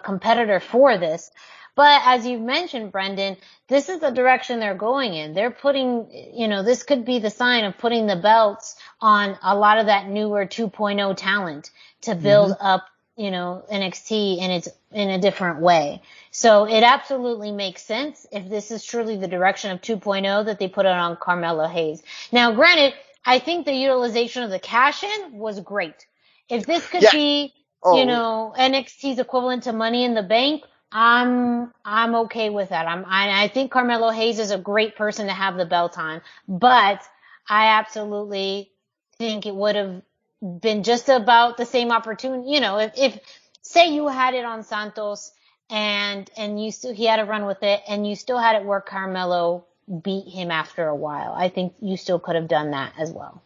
competitor for this. But as you mentioned, Brendan, this is the direction they're going in. They're putting, this could be the sign of putting the belts on a lot of that newer 2.0 talent to build up, NXT in a different way. So it absolutely makes sense if this is truly the direction of 2.0 that they put it on Carmelo Hayes. Now, granted, I think the utilization of the cash-in was great. If this could be, NXT's equivalent to Money in the Bank, I'm okay with that. I think Carmelo Hayes is a great person to have the belt on, but I absolutely think it would have been just about the same opportunity. If say you had it on Santos and he had a run with it and you still had it where Carmelo beat him after a while, I think you still could have done that as well.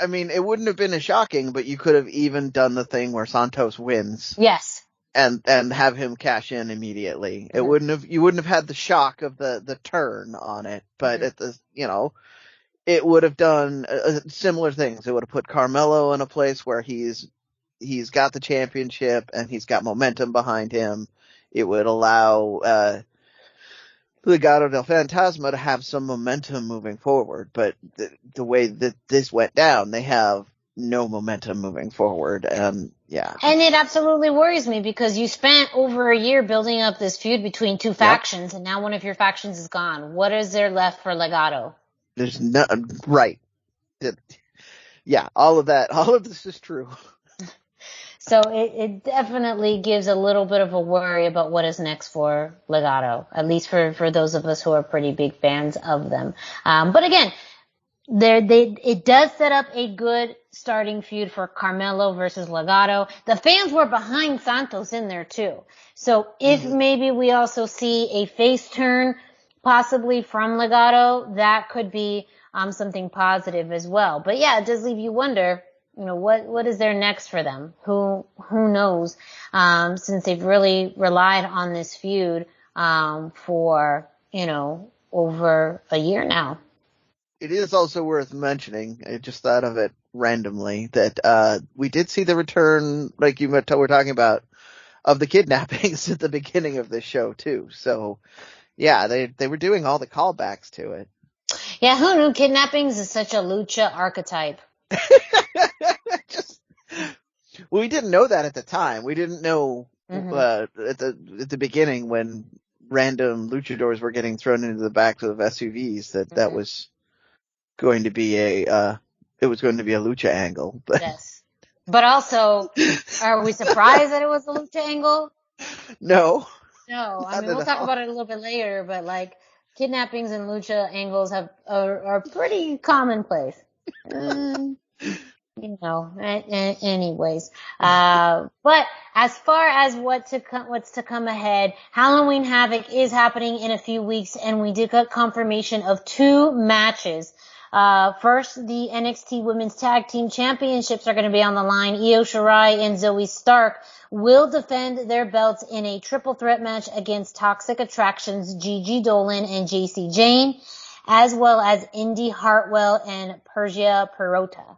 I mean, it wouldn't have been as shocking, but you could have even done the thing where Santos wins. Yes. And have him cash in immediately. You wouldn't have had the shock of the turn on it, but it would have done similar things. It would have put Carmelo in a place where he's got the championship and he's got momentum behind him. It would allow, Legado del Fantasma to have some momentum moving forward, but the way that this went down, they have no momentum moving forward, and it absolutely worries me because you spent over a year building up this feud between two factions, and now one of your factions is gone. What is there left for Legado? There's no right. All of this is true. So it definitely gives a little bit of a worry about what is next for Legado, at least for those of us who are pretty big fans of them. But again, it does set up a good starting feud for Carmelo versus Legado. The fans were behind Santos in there too. So if maybe we also see a face turn possibly from Legado, that could be something positive as well. But it does leave you wonder, what is there next for them? Who knows? Since they've really relied on this feud for, over a year now. It is also worth mentioning, I just thought of it randomly, that we did see the return, like you were talking about, of the kidnappings at the beginning of this show too. So, Yeah, they were doing all the callbacks to it. Yeah, who knew kidnappings is such a lucha archetype? We didn't know that at the time. We didn't know at the beginning when random luchadors were getting thrown into the backs of SUVs that was going to be a lucha angle. But Yes. But also, are we surprised that it was a lucha angle? No. No, I mean, we'll talk about it a little bit later, but like, kidnappings and lucha angles are pretty commonplace. Anyways. But as far as what's to come ahead, Halloween Havoc is happening in a few weeks, and we did get confirmation of 2 matches. First, the NXT Women's Tag Team Championships are going to be on the line. Io Shirai and Zoe Stark will defend their belts in a triple threat match against Toxic Attraction's Gigi Dolan and JC Jane, as well as Indy Hartwell and Persia Perota.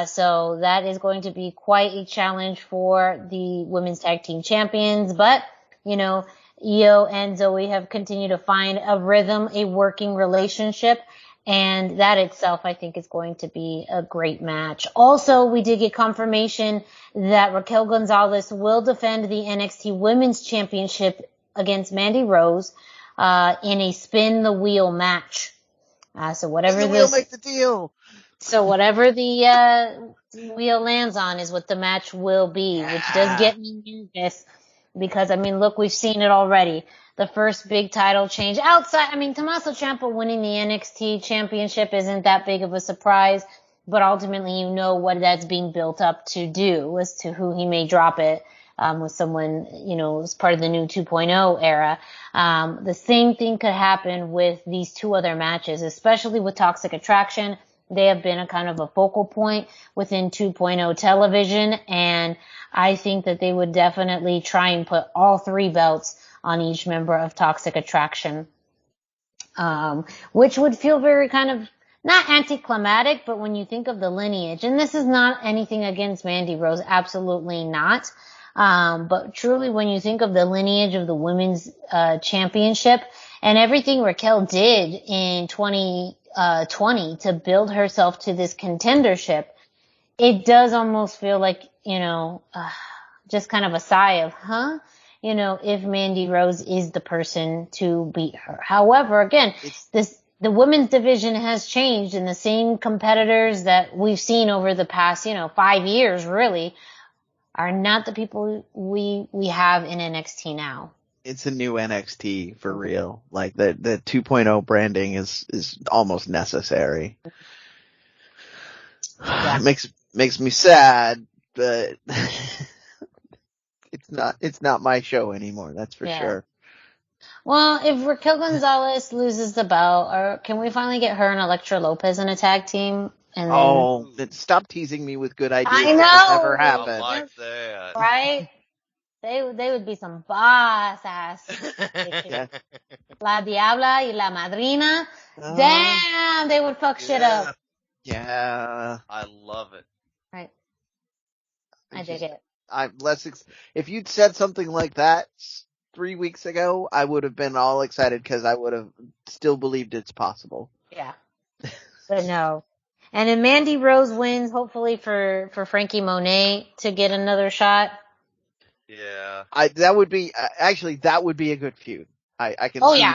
So that is going to be quite a challenge for the Women's Tag Team Champions, but, Io and Zoe have continued to find a rhythm, a working relationship, and that itself, I think, is going to be a great match. Also, we did get confirmation that Raquel Gonzalez will defend the NXT Women's Championship against Mandy Rose in a spin the wheel match. So whatever the wheel make the deal. So whatever the wheel lands on is what the match will be, which does get me nervous because, look, we've seen it already. The first big title change outside, Tommaso Ciampa winning the NXT championship isn't that big of a surprise, but ultimately you know what that's being built up to do as to who he may drop it with someone, as part of the new 2.0 era. The same thing could happen with these 2 other matches, especially with Toxic Attraction. They have been a kind of a focal point within 2.0 television, and I think that they would definitely try and put all 3 belts on each member of Toxic Attraction, which would feel very kind of not anticlimactic, but when you think of the lineage, and this is not anything against Mandy Rose, absolutely not, but truly when you think of the lineage of the women's championship and everything Raquel did in 2020 to build herself to this contendership, it does almost feel like, just kind of a sigh of, if Mandy Rose is the person to beat her. However, again, the women's division has changed, and the same competitors that we've seen over the past, 5 years really are not the people we have in NXT now. It's a new NXT for real. Like the 2.0 branding is almost necessary. Yeah. It makes me sad, but it's not my show anymore, that's for sure. Well, if Raquel Gonzalez loses the belt, or can we finally get her and Elektra Lopez in a tag team? And then... stop teasing me with good ideas. I know. That will never happen. I like that. Right? They would be some boss ass. Yeah. La Diabla y La Madrina. Damn, they would fuck shit up. Yeah. I love it. Right. I dig it. If you'd said something like that 3 weeks ago, I would have been all excited because I would have still believed it's possible. Yeah. But no. And then Mandy Rose wins, hopefully for Frankie Monet to get another shot. Yeah. That would be a good feud. I can see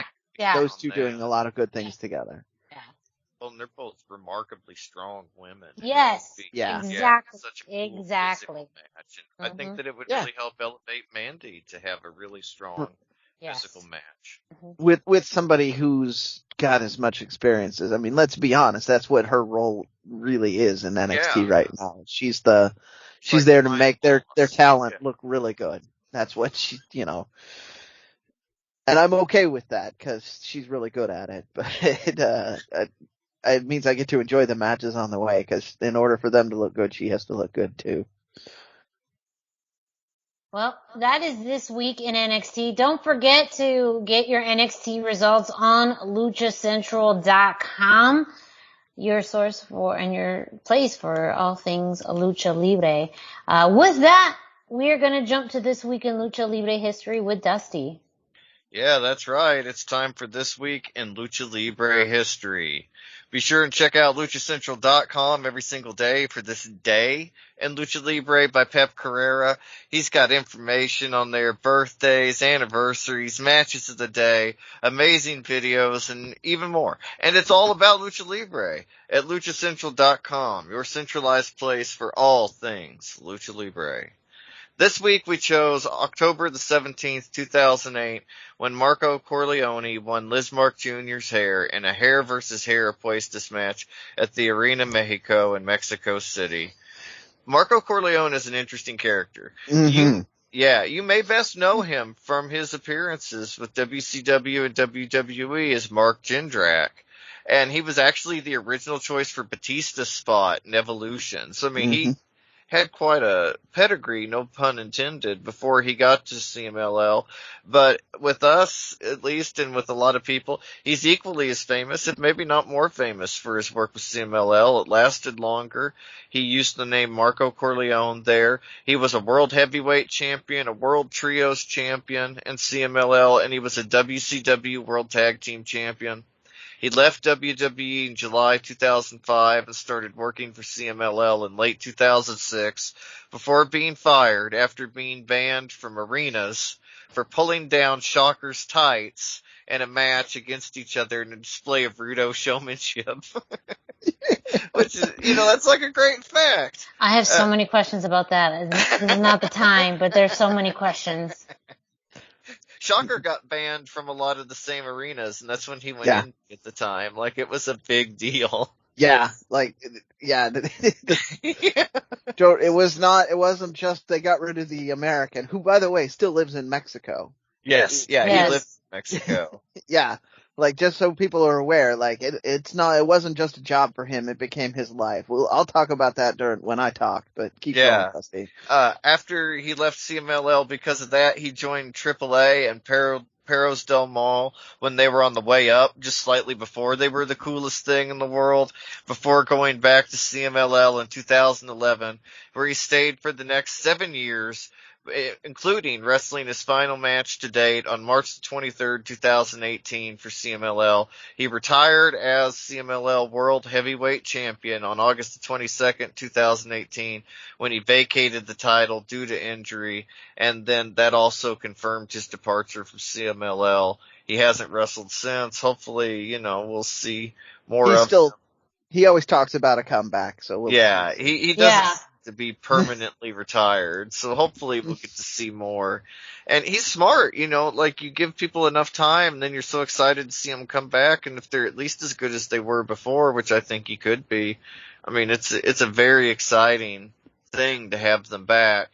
those 2 doing a lot of good things together. Yeah. Well, and they're both remarkably strong women. Yes. Yeah. Exactly. Such a cool physical match. And I think that it would really help elevate Mandy to have a really strong physical match. With somebody who's got as much experience as, let's be honest, that's what her role really is in NXT right now. She's there to make their talent look really good. That's what she, and I'm okay with that because she's really good at it, but it means I get to enjoy the matches on the way because in order for them to look good, she has to look good too. Well, that is this week in NXT. Don't forget to get your NXT results on luchacentral.com, your source for and your place for all things Lucha Libre. With that, we are going to jump to this week in Lucha Libre history with Dusty. Yeah, that's right. It's time for This Week in Lucha Libre History. Be sure and check out luchacentral.com every single day for This Day in Lucha Libre by Pep Carrera. He's got information on their birthdays, anniversaries, matches of the day, amazing videos, and even more. And it's all about Lucha Libre at luchacentral.com, your centralized place for all things Lucha Libre. This week we chose October the 17th, 2008, when Marco Corleone won Lismark Jr.'s hair in a hair versus hair apuestas match at the Arena Mexico in Mexico City. Marco Corleone is an interesting character. Mm-hmm. You may best know him from his appearances with WCW and WWE as Mark Jindrak. And he was actually the original choice for Batista's spot in Evolution. So, I mean, he had quite a pedigree, no pun intended, before he got to CMLL. But with us, at least, and with a lot of people, he's equally as famous, if maybe not more famous, for his work with CMLL. It lasted longer. He used the name Marco Corleone there. He was a World Heavyweight Champion, a World Trios Champion in CMLL, and he was a WCW World Tag Team Champion. He left WWE in July 2005 and started working for CMLL in late 2006 before being fired after being banned from arenas for pulling down Shocker's tights in a match against each other in a display of rudo showmanship. Which is, that's like a great fact. I have so many questions about that. This is not the time, but there's so many questions. Shocker got banned from a lot of the same arenas, and that's when he went in at the time. Like, it was a big deal. Yeah, it wasn't just they got rid of the American, who, by the way, still lives in Mexico. Yes, Yes. He lived in Mexico. Yeah, just so people are aware, it wasn't just a job for him, it became his life. Well, I'll talk about that when I talk, but keep going, Dusty. After he left CMLL because of that, he joined AAA and Perros del Mal when they were on the way up, just slightly before they were the coolest thing in the world, before going back to CMLL in 2011, where he stayed for the next 7 years, including wrestling his final match to date on March 23rd, 2018 for CMLL. He retired as CMLL World Heavyweight Champion on August 22nd, 2018, when he vacated the title due to injury, and then that also confirmed his departure from CMLL. He hasn't wrestled since. Hopefully, we'll see more of him. He always talks about a comeback, so he doesn't to be permanently retired, so hopefully we'll get to see more. And he's smart, you give people enough time, and then you're so excited to see him come back, and if they're at least as good as they were before, which I think he could be, I mean, it's a very exciting thing to have them back.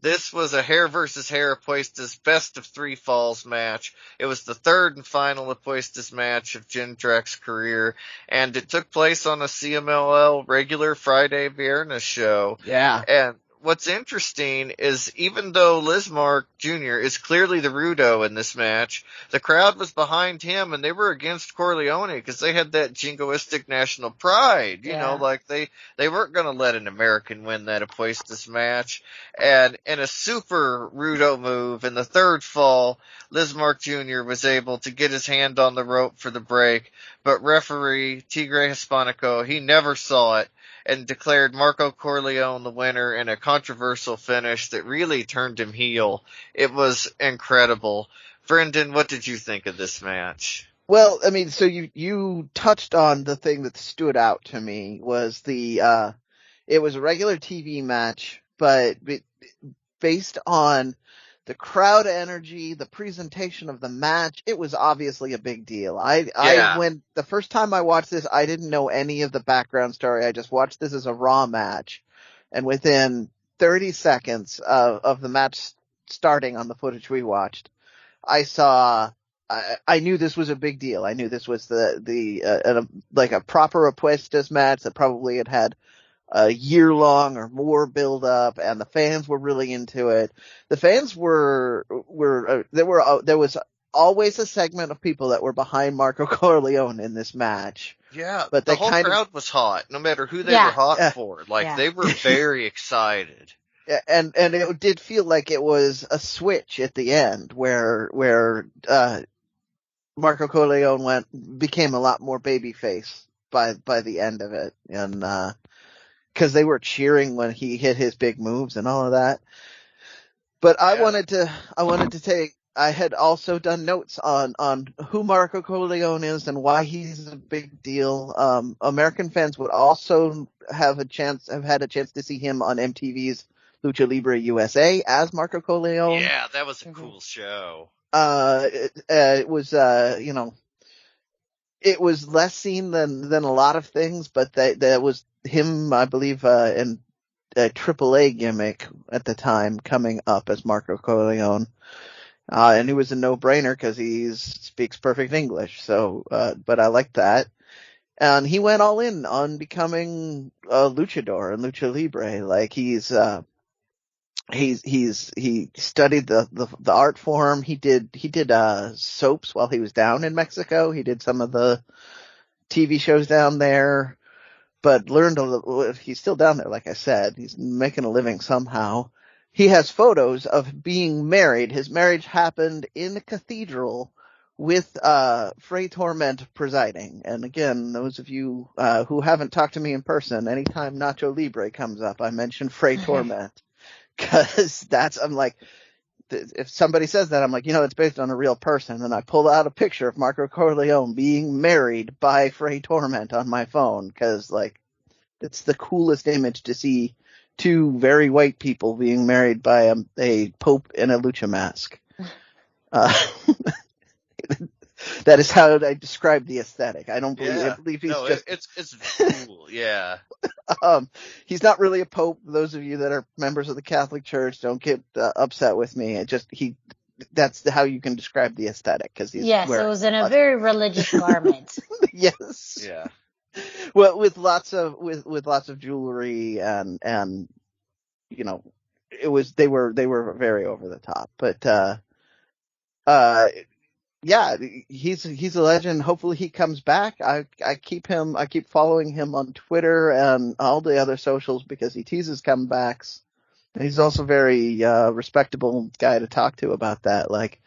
This was a hair versus hair apuestas best of 3 falls match. It was the third and final apuestas match of Jindrak's career, and it took place on a CMLL regular Friday Viernes show. Yeah. And what's interesting is even though Lismark Jr. is clearly the Rudo in this match, the crowd was behind him and they were against Corleone because they had that jingoistic national pride, they weren't going to let an American win that apuestas match. And in a super Rudo move in the third fall, Lismark Jr. was able to get his hand on the rope for the break, but referee Tigre Hispanico, he never saw it, and declared Marco Corleone the winner in a controversial finish that really turned him heel. It was incredible. Brendan, what did you think of this match? Well, I mean, so you touched on the thing that stood out to me was it was a regular TV match, but based on the crowd energy, the presentation of the match, it was obviously a big deal. When the first time I watched this, I didn't know any of the background story. I just watched this as a Raw match. And within 30 seconds of the match starting on the footage we watched, I knew this was a big deal. I knew this was a proper apuestas match that probably had a year long or more build up, and the fans were really into it. The fans there was always a segment of people that were behind Marco Corleone in this match. Yeah, but the whole crowd was hot, no matter who they were hot for. They were very excited. and it did feel like it was a switch at the end where Marco Corleone became a lot more babyface by the end of it, and because they were cheering when he hit his big moves and all of that. But I wanted to take. I had also done notes on who Marco Corleone is and why he's a big deal. American fans would also have had a chance to see him on MTV's Lucha Libre USA as Marco Corleone. Yeah, that was a cool show. It was, it was less seen than a lot of things, but that was him, I believe, in a AAA gimmick at the time coming up as Marco Corleone. And it was a no-brainer because he speaks perfect English. So, but I liked that. And he went all in on becoming a luchador and lucha libre. Like he studied the art form. He did soaps while he was down in Mexico. He did some of the TV shows down there, but learned a little. He's still down there, like I said. He's making a living somehow. He has photos of being married. His marriage happened in a cathedral with Fray Torment presiding. And again, those of you who haven't talked to me in person, anytime Nacho Libre comes up, I mention Fray Torment. Because I'm like, if somebody says that, I'm like, it's based on a real person. And I pull out a picture of Marco Corleone being married by Fray Torment on my phone. Because, like, it's the coolest image to see two very white people being married by a pope in a lucha mask. That is how I describe the aesthetic. I believe he's it's cool. Yeah. He's not really a pope. Those of you that are members of the Catholic Church, don't get upset with me. That's how you can describe the aesthetic. Cause it was in a very religious garment. Yes. Yeah. Well, with lots of jewelry and they were very over the top, but yeah, he's a legend. Hopefully he comes back. I keep following him on Twitter and all the other socials because he teases comebacks. And he's also very respectable guy to talk to about that. Like,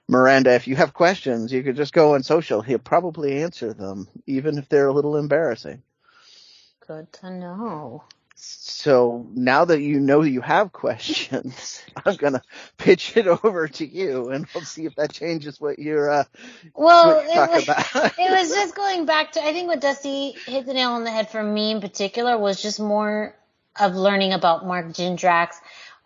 Miranda, if you have questions, you could just go on social. He'll probably answer them, even if they're a little embarrassing. Good to know. So now that you have questions, I'm going to pitch it over to you, and we'll see if that changes what you're talking about. It was just going back to, I think what Dusty hit the nail on the head for me in particular was just more of learning about Mark Jindrak's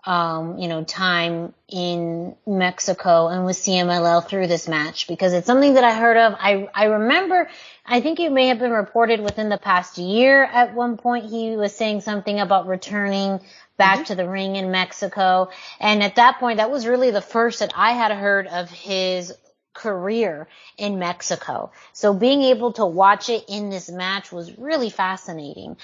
time in Mexico and with CMLL through this match, because it's something that I heard of. I remember, I think it may have been reported within the past year at one point he was saying something about returning back to the ring in Mexico. And at that point, that was really the first that I had heard of his career in Mexico. So being able to watch it in this match was really fascinating,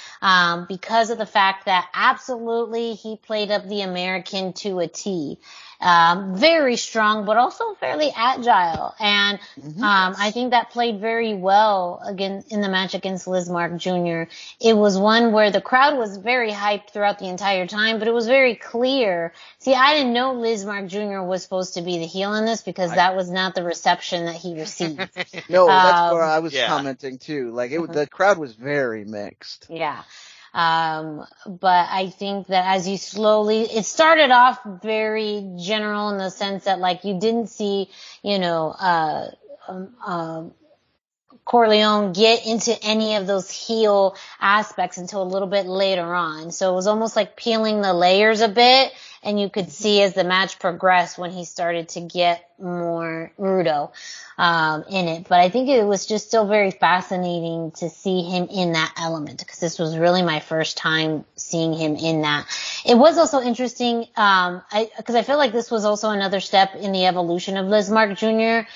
because of the fact that absolutely he played up the American to a T. Very strong, but also fairly agile. And, I think that played very well again in the match against Lismark Jr. It was one where the crowd was very hyped throughout the entire time, but it was very clear. See, I didn't know Lismark Jr. was supposed to be the heel in this because that was not the reception that he received. No, that's where I was commenting too. Like the crowd was very mixed. Yeah. But I think that as you it started off very general in the sense that like you didn't see, Corleone get into any of those heel aspects until a little bit later on. So it was almost like peeling the layers a bit, and you could see as the match progressed when he started to get more rudo in it. But I think it was just still very fascinating to see him in that element, because this was really my first time seeing him in that. It was also interesting, because I feel like this was also another step in the evolution of Lismark Jr.,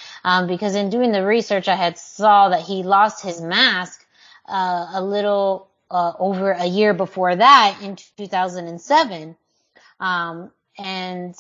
because in doing the research, I had saw that he lost his mask a little over a year before that in 2007. And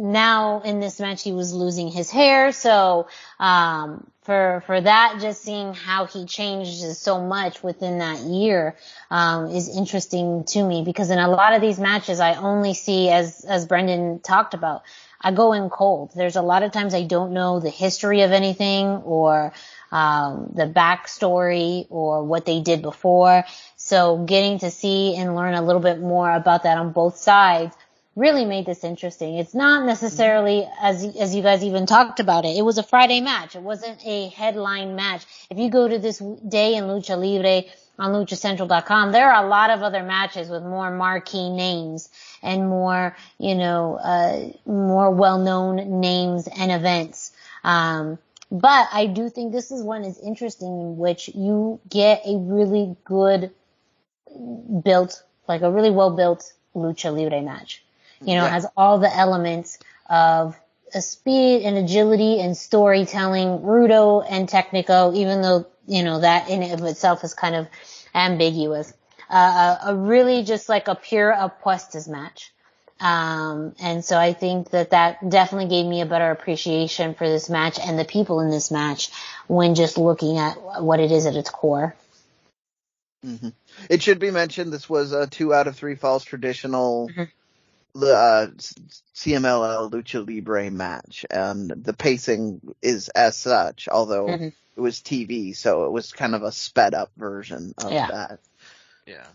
now in this match he was losing his hair. So, for that, just seeing how he changes so much within that year, is interesting to me, because in a lot of these matches I only see, as Brendan talked about, I go in cold. There's a lot of times I don't know the history of anything, or the backstory, or what they did before. So getting to see and learn a little bit more about that on both sides really made this interesting. It's not necessarily, as you guys even talked about it, it was a Friday match. It wasn't a headline match. If you go to this day in Lucha Libre on luchacentral.com, there are a lot of other matches with more marquee names and more, more well-known names and events. But I do think this is one is interesting, in which you get a really good built, like a really well-built Lucha Libre match. It has all the elements of a speed and agility and storytelling, rudo and technico, even though, that in and of itself is kind of ambiguous. A really just like a pure apuestas match. And so I think that definitely gave me a better appreciation for this match and the people in this match when just looking at what it is at its core. Mm-hmm. It should be mentioned this was a 2 out of 3 falls traditional CMLL Lucha Libre match, and the pacing is as such, although it was TV, so it was kind of a sped up version of that. Yeah.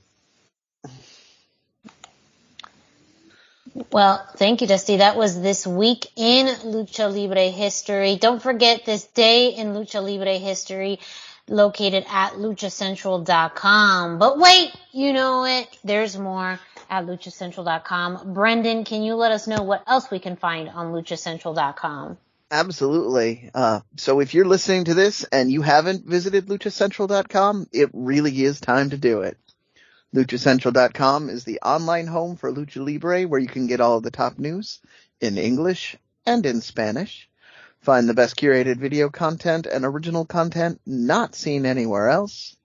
Well, thank you, Dusty. That was this week in Lucha Libre history. Don't forget this day in Lucha Libre history, located at luchacentral.com. But wait, you know it. There's more at luchacentral.com. Brendan, can you let us know what else we can find on luchacentral.com? Absolutely. So if you're listening to this and you haven't visited luchacentral.com, it really is time to do it. luchacentral.com is the online home for Lucha Libre, where you can get all of the top news in English and in Spanish. Find the best curated video content and original content not seen anywhere else.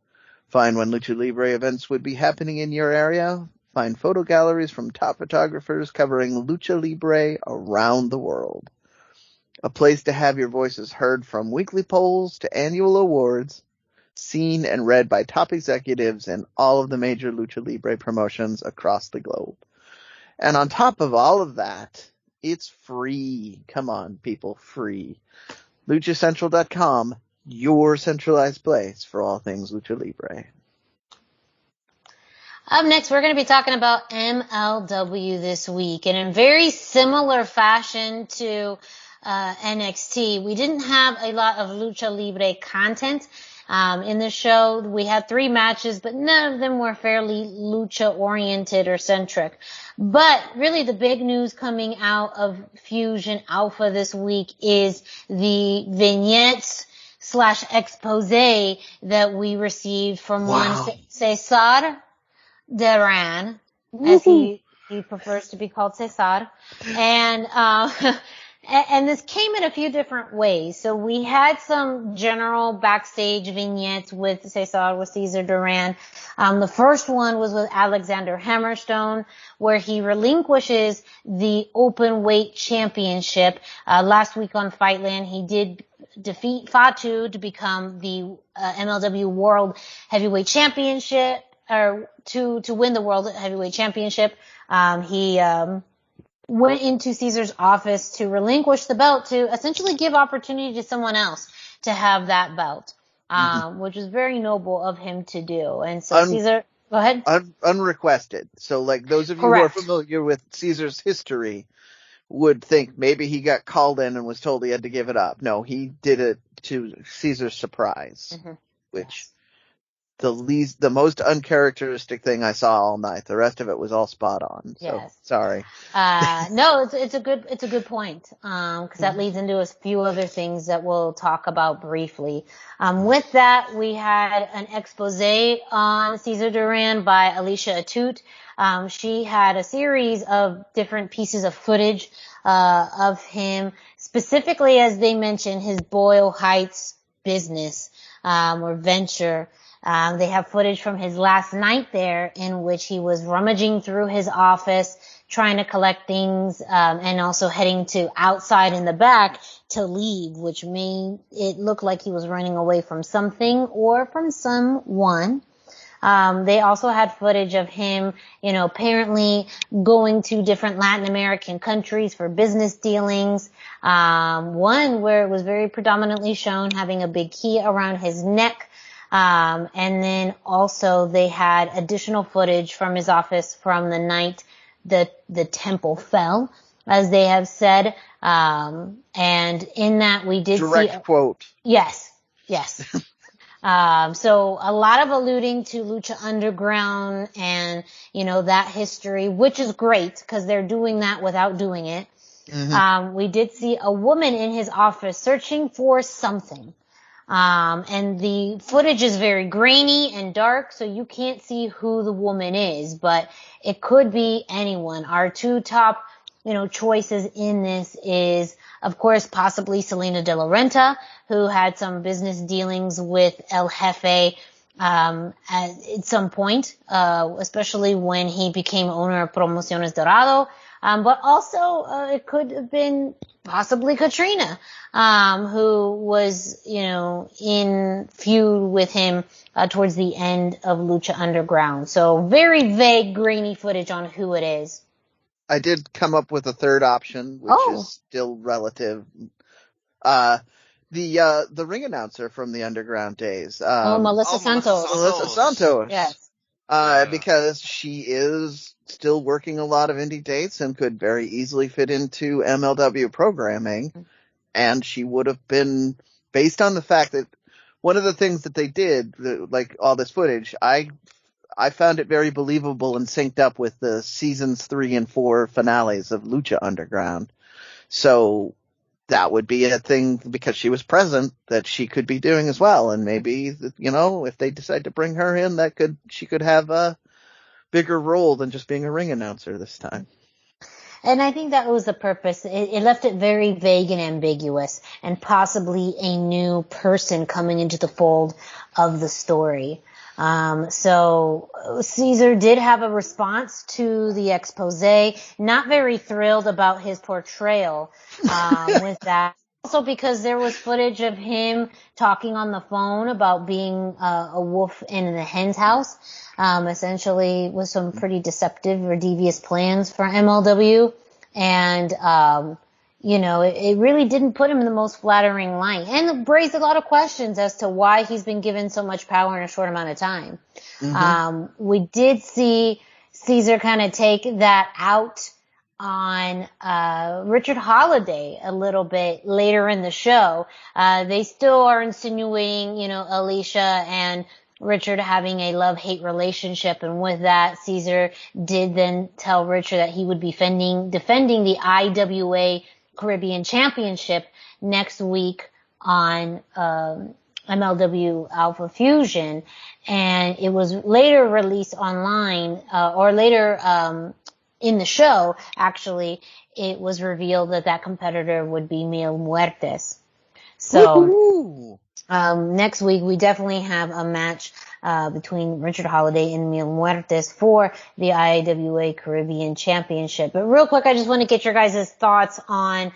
Find when Lucha Libre events would be happening in your area. Find photo galleries from top photographers covering Lucha Libre around the world. A place to have your voices heard, from weekly polls to annual awards, seen and read by top executives in all of the major Lucha Libre promotions across the globe. And on top of all of that, it's free. Come on, people, free. LuchaCentral.com, your centralized place for all things Lucha Libre. Up next, we're going to be talking about MLW this week. And in very similar fashion to NXT, we didn't have a lot of Lucha Libre content in the show. We had 3 matches, but none of them were fairly lucha-oriented or centric. But really the big news coming out of Fusion Alpha this week is the vignettes / expose that we received from one Cesar Duran, as he prefers to be called Cesar. And this came in a few different ways. So we had some general backstage vignettes with Cesar Duran. The first one was with Alexander Hammerstone, where he relinquishes the open weight championship. Last week on Fightland, he did defeat Fatu to become the MLW World Heavyweight Championship, or to win the World Heavyweight Championship. He went into Caesar's office to relinquish the belt, to essentially give opportunity to someone else to have that belt, which was very noble of him to do. And so Caesar, go ahead. Unrequested. So like those of you who are familiar with Caesar's history would think maybe he got called in and was told he had to give it up. No, he did it to Caesar's surprise, which the most uncharacteristic thing I saw all night. The rest of it was all spot on. So sorry. No, it's a good point. 'Cause that leads into a few other things that we'll talk about briefly. With that, we had an expose on Cesar Duran by Alicia Atut. She had a series of different pieces of footage, of him, specifically, as they mentioned, his Boyle Heights business, or venture, They have footage from his last night there in which he was rummaging through his office, trying to collect things, and also heading to outside in the back to leave, which made it look like he was running away from something or from someone. They also had footage of him, apparently going to different Latin American countries for business dealings. One where it was very predominantly shown having a big key around his neck. And then also they had additional footage from his office from the night that the temple fell, as they have said. And in that we did direct quote. Yes. So a lot of alluding to Lucha Underground and, that history, which is great because they're doing that without doing it. Mm-hmm. We did see a woman in his office searching for something. And the footage is very grainy and dark, so you can't see who the woman is, but it could be anyone. Our two top, choices in this is, of course, possibly Zelina de la Renta, who had some business dealings with El Jefe, at some point, especially when he became owner of Promociones Dorado. But also, it could have been possibly Katrina, who was, in feud with him, towards the end of Lucha Underground. So very vague, grainy footage on who it is. I did come up with a third option, which is still relative. The ring announcer from the Underground days. Melissa Santos. Melissa Santos. Yes. Because she is still working a lot of indie dates and could very easily fit into MLW programming. And she would have been, based on the fact that one of the things that they did, like all this footage, I found it very believable and synced up with the seasons 3 and 4 finales of Lucha Underground. So that would be a thing, because she was present, that she could be doing as well. And maybe, if they decide to bring her in, she could have a bigger role than just being a ring announcer this time. And I think that was the purpose. It left it very vague and ambiguous, and possibly a new person coming into the fold of the story. So Cesar did have a response to the expose, not very thrilled about his portrayal, with that. Also because there was footage of him talking on the phone about being a wolf in the hen's house, essentially with some pretty deceptive or devious plans for MLW. And, it really didn't put him in the most flattering light, and raised a lot of questions as to why he's been given so much power in a short amount of time. Mm-hmm. We did see Cesar kind of take that out on Richard Holiday a little bit later in the show. They still are insinuating, Alicia and Richard having a love-hate relationship, and with that, Cesar did then tell Richard that he would be defending the IWA Caribbean Championship next week on MLW Alpha Fusion, and it was later released online, or later in the show, actually, it was revealed that competitor would be Mil Muertes. So, next week we definitely have a match between Richard Holiday and Mil Muertes for the IWA Caribbean Championship. But real quick, I just want to get your guys' thoughts on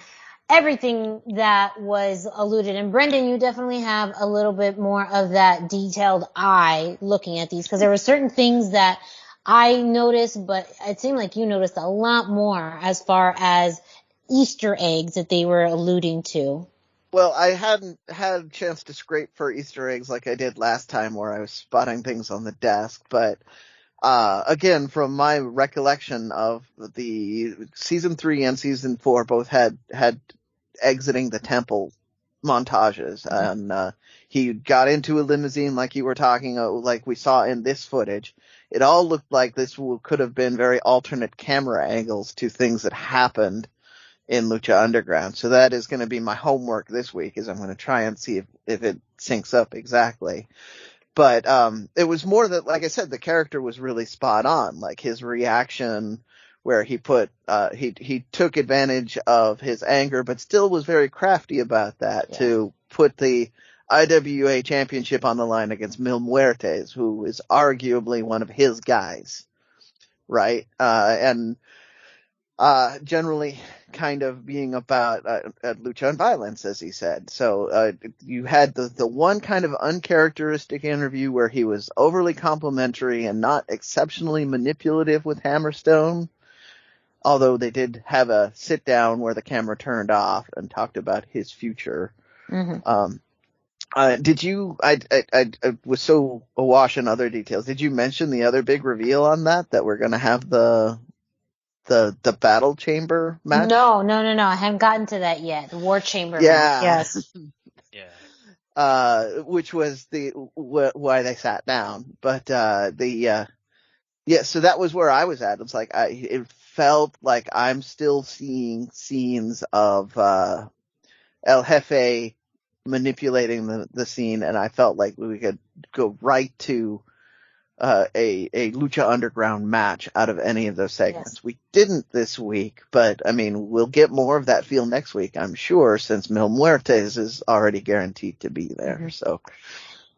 everything that was alluded. And Brendan, you definitely have a little bit more of that detailed eye looking at these, because there were certain things that I noticed, but it seemed like you noticed a lot more as far as Easter eggs that they were alluding to. Well, I hadn't had a chance to scrape for Easter eggs like I did last time, where I was spotting things on the desk, but again, from my recollection of the season 3 and season 4 both had exiting the temple montages, and he got into a limousine like you were talking, like we saw in this footage. It all looked like this could have been very alternate camera angles to things that happened in Lucha Underground. So that is going to be my homework this week, is I'm going to try and see if it syncs up exactly. But it was more that, like I said, the character was really spot on. Like his reaction, where he took advantage of his anger, but still was very crafty about that, to put the IWA championship on the line against Mil Muertes, who is arguably one of his guys, right? And generally kind of being about lucha and violence, as he said. So you had the one kind of uncharacteristic interview where he was overly complimentary and not exceptionally manipulative with Hammerstone, although they did have a sit down where the camera turned off and talked about his future. Mm-hmm. Did you, I was so awash in other details. Did you mention the other big reveal on that we're going to have the battle chamber match? No. I haven't gotten to that yet. The War Chamber match. Yes. Yeah. Which was why they sat down. But, so that was where I was at. It was like, it felt like I'm still seeing scenes of, El Jefe manipulating the scene, and I felt like we could go right to a Lucha Underground match out of any of those segments. Yes. We didn't this week, but I mean, we'll get more of that feel next week, I'm sure, since Mil Muertes is already guaranteed to be there. Mm-hmm. So,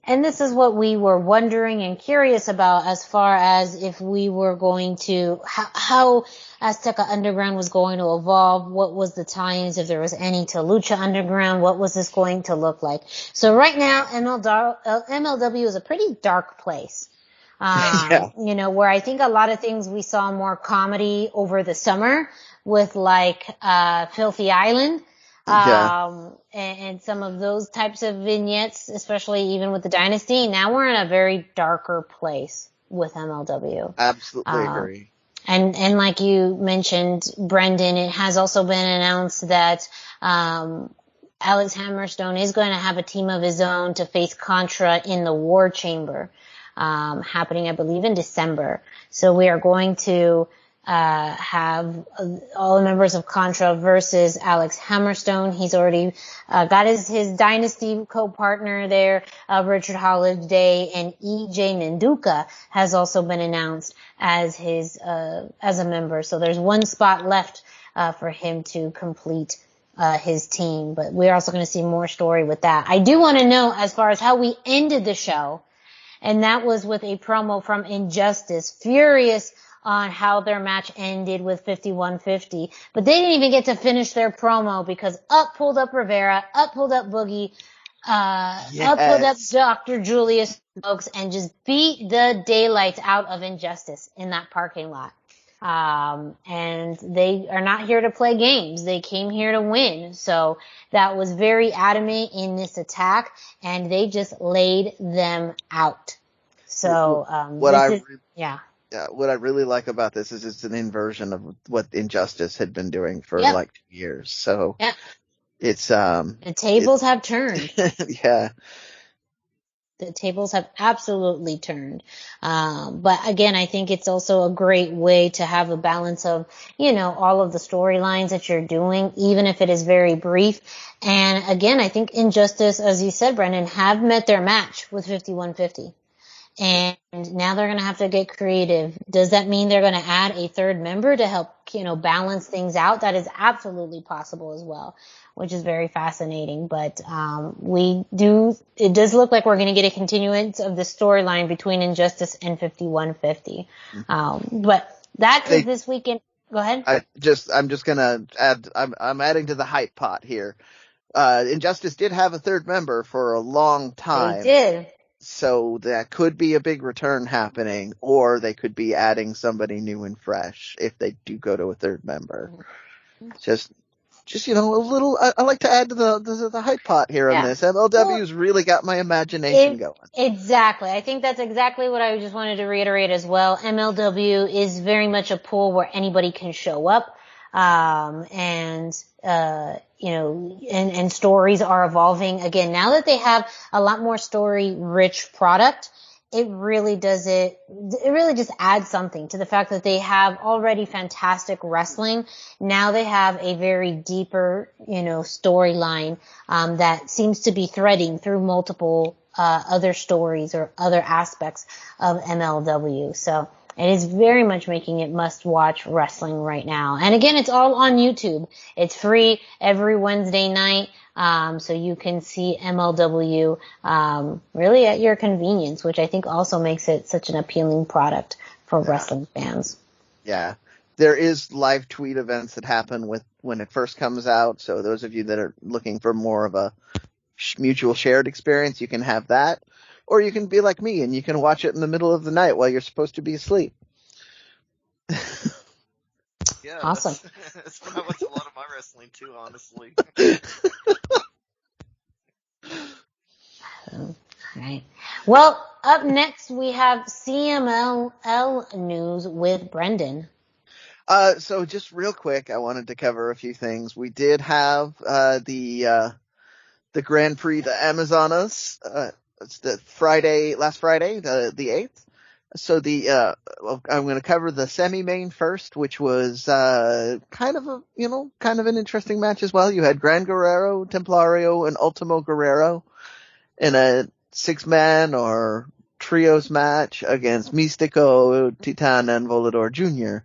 and this is what we were wondering and curious about, as far as if we were going to, how Azteca Underground was going to evolve, what was the tie-ins, if there was any, to Lucha Underground, what was this going to look like. So right now, MLW is a pretty dark place. You know, where I think a lot of things we saw more comedy over the summer with Filthy Island. And some of those types of vignettes, especially even with the Dynasty. Now we're in a very darker place with MLW. Absolutely agree. And like you mentioned, Brendan, it has also been announced that, Alex Hammerstone is going to have a team of his own to face Contra in the War Chamber, happening, I believe, in December. So we are going to have all the members of Contra versus Alex Hammerstone. He's already got his Dynasty co-partner there, Richard Holiday, and EJ Nanduka has also been announced as his as a member. So there's one spot left for him to complete his team, but we're also going to see more story with that. I do want to know, as far as how we ended the show, and that was with a promo from Injustice, furious on how their match ended with 5150. But they didn't even get to finish their promo because up pulled up Rivera, up pulled up Boogie, up pulled up Dr. Julius Stokes, and just beat the daylights out of Injustice in that parking lot. And they are not here to play games. They came here to win. So that was very adamant in this attack, and they just laid them out. So, what I really like about this is it's an inversion of what Injustice had been doing for like 2 years. So it's the tables have turned. Yeah. The tables have absolutely turned. But again, I think it's also a great way to have a balance of, you know, all of the storylines that you're doing, even if it is very brief. And again, I think Injustice, as you said, Brendan, have met their match with 5150. And now they're going to have to get creative. Does that mean they're going to add a third member to help, you know, balance things out? That is absolutely possible as well, which is very fascinating. But it does look like we're going to get a continuance of the storyline between Injustice and 5150. But that is this weekend. Go ahead. I'm just going to add, I'm adding to the hype pot here. Injustice did have a third member for a long time. They did. So that could be a big return happening, or they could be adding somebody new and fresh if they do go to a third member. Just you know, a little. I like to add to the hype pot here on this. MLW's really got my imagination going. Exactly. I think that's exactly what I just wanted to reiterate as well. MLW is very much a pool where anybody can show up. You know, and stories are evolving. Again, now that they have a lot more story-rich product, it really just adds something to the fact that they have already fantastic wrestling. Now they have a very deeper, you know, storyline, that seems to be threading through multiple, other stories or other aspects of MLW. So, it is very much making it must-watch wrestling right now. And again, it's all on YouTube. It's free every Wednesday night. So you can see MLW really at your convenience, which I think also makes it such an appealing product for wrestling fans. Yeah. There is live tweet events that happen when it first comes out. So those of you that are looking for more of a mutual shared experience, you can have that. Or you can be like me and you can watch it in the middle of the night while you're supposed to be asleep. Yeah, awesome. That's how I watch a lot of my wrestling too, honestly. All right. Well, up next we have CMLL news with Brendan. So just real quick, I wanted to cover a few things. We did have the Grand Prix de Amazonas. It's the last Friday, the 8th. So I'm going to cover the semi-main first, which was kind of an interesting match as well. You had Gran Guerrero, Templario, and Ultimo Guerrero in a 6-man or trios match against Místico, Titan, and Volador Jr.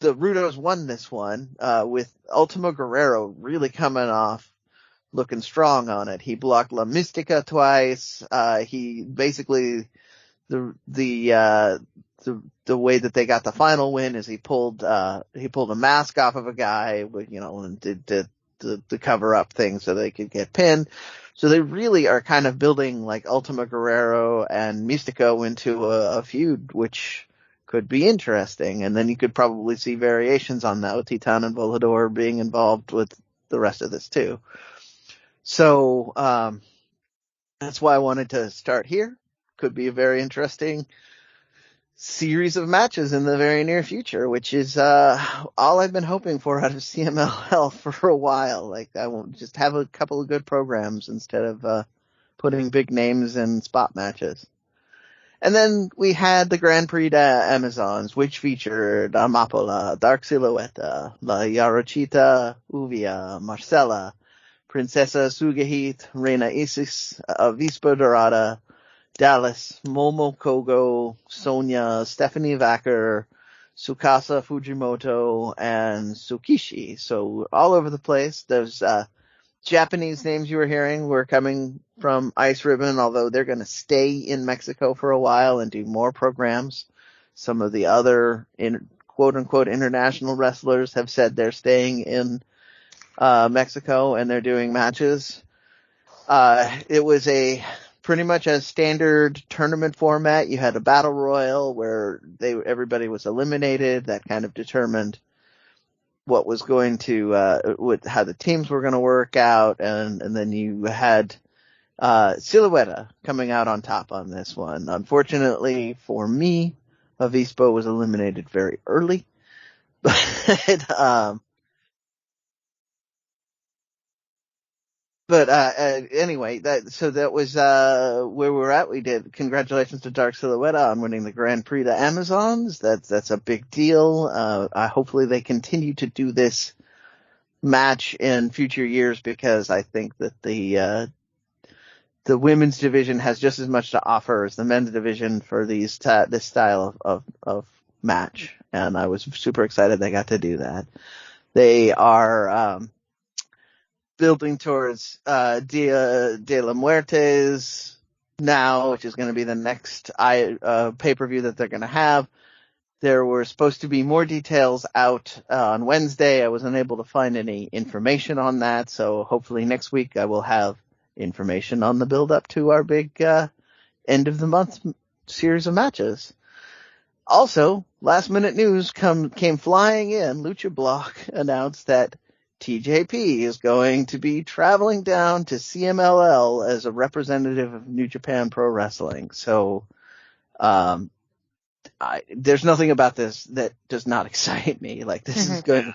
The Rudos won this one, with Ultimo Guerrero really coming off looking strong on it. He blocked La Mística twice. He basically, the way that they got the final win is he pulled a mask off of a guy, and did the cover up thing so they could get pinned. So they really are kind of building like Ultimo Guerrero and Místico into a feud, which could be interesting. And then you could probably see variations on that with Titan and Volador being involved with the rest of this too. So, that's why I wanted to start here. Could be a very interesting series of matches in the very near future, which is, all I've been hoping for out of CMLL for a while. Like, I won't just have a couple of good programs instead of, putting big names in spot matches. And then we had the Grand Prix de Amazons, which featured Amapola, Dark Silhouette, La Yarochita, Uvia, Marcela, Princesa Sugahit, Reina Isis, Avispa Dorada, Dallas, Momo Kogo, Sonia, Stephanie Vacker, Tsukasa Fujimoto, and Tsukishi. So all over the place. Those Japanese names you were hearing were coming from Ice Ribbon, although they're going to stay in Mexico for a while and do more programs. Some of the other quote-unquote international wrestlers have said they're staying in Mexico and they're doing matches. It was pretty much a standard tournament format. You had a battle royal where everybody was eliminated. That kind of determined what was going to, how the teams were going to work out. And then you had, Silhouette coming out on top on this one. Unfortunately for me, Avispa was eliminated very early, But anyway, that was where we're at. We did congratulations to Dark Silhouette on winning the Grand Prix de Amazons. That's a big deal. Hopefully they continue to do this match in future years, because I think that the women's division has just as much to offer as the men's division for this style of match. And I was super excited they got to do that. They are building towards Dia de la Muertes now, which is going to be the next pay-per-view that they're going to have. There were supposed to be more details out on Wednesday. I wasn't able to find any information on that, so hopefully next week I will have information on the build-up to our big end of the month series of matches. Also, last-minute news came flying in. Lucha Block announced that TJP is going to be traveling down to CMLL as a representative of New Japan Pro Wrestling. So, there's nothing about this that does not excite me. Like, this is good.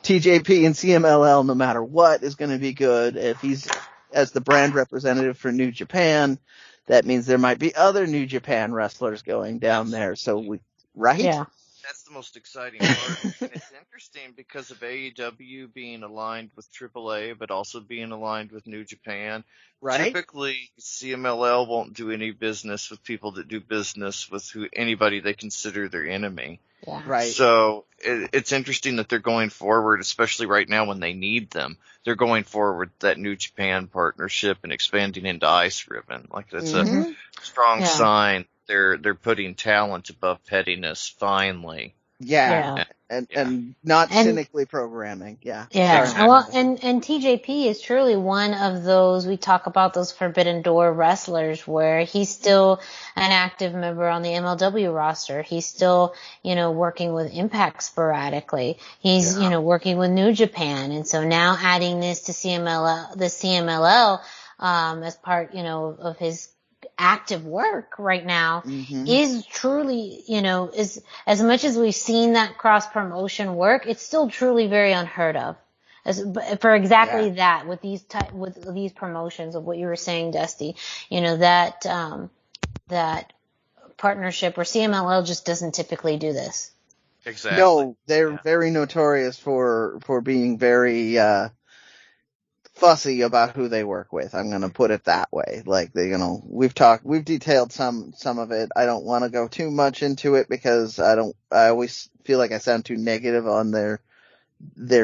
TJP and CMLL, no matter what, is going to be good. If he's as the brand representative for New Japan, that means there might be other New Japan wrestlers going down there. So right? Yeah. That's the most exciting part. And it's interesting because of AEW being aligned with AAA, but also being aligned with New Japan. Right. Typically, CMLL won't do any business with people that do business with anybody they consider their enemy. Yeah. Right. So it's interesting that they're going forward, especially right now when they need them. They're going forward that New Japan partnership and expanding into Ice Ribbon. Like that's a strong sign. They're putting talent above pettiness finally. Yeah. And not cynically programming. Yeah. Yeah. Exactly. Well, and TJP is truly one of those, we talk about those Forbidden Door wrestlers where he's still an active member on the MLW roster. He's still, working with Impact sporadically. He's, working with New Japan. And so now adding this to the CMLL, as part, of his active work right now is truly, is as much as we've seen that cross promotion work, it's still truly very unheard of. For exactly that, with these promotions of what you were saying, Dusty, that partnership where CMLL just doesn't typically do this. Exactly. No, they're very notorious for being very fussy about who they work with. I'm going to put it that way. Like we've detailed some of it. I don't want to go too much into it because I always feel like I sound too negative on their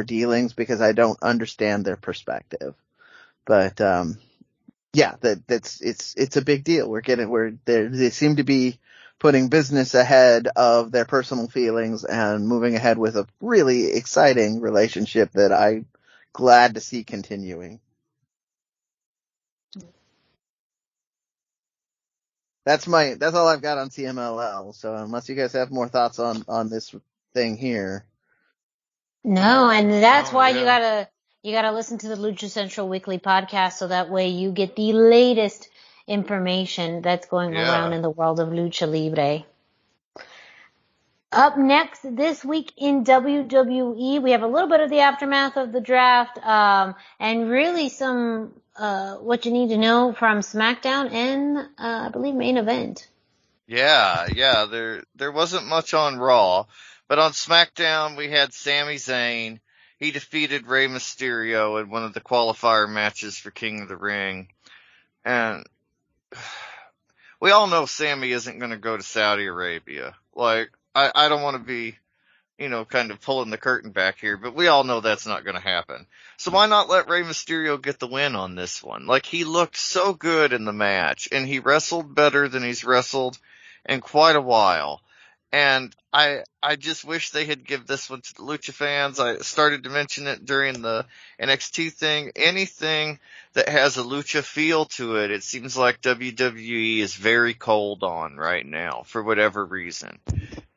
dealings because I don't understand their perspective. But, it's a big deal. They seem to be putting business ahead of their personal feelings and moving ahead with a really exciting relationship that I'm glad to see continuing. That's all I've got on CMLL. So unless you guys have more thoughts on this thing here. No, and that's why you gotta listen to the Lucha Central Weekly podcast so that way you get the latest information that's going around in the world of Lucha Libre. Up next this week in WWE, we have a little bit of the aftermath of the draft, and really some, what you need to know from SmackDown and, I believe main event. Yeah, there wasn't much on Raw, but on SmackDown we had Sami Zayn. He defeated Rey Mysterio in one of the qualifier matches for King of the Ring. And we all know Sami isn't going to go to Saudi Arabia. Like, I don't want to be, kind of pulling the curtain back here, but we all know that's not going to happen. So why not let Rey Mysterio get the win on this one? Like, he looked so good in the match, and he wrestled better than he's wrestled in quite a while. And I just wish they had give this one to the Lucha fans. I started to mention it during the NXT thing. Anything that has a Lucha feel to it, it seems like WWE is very cold on right now for whatever reason.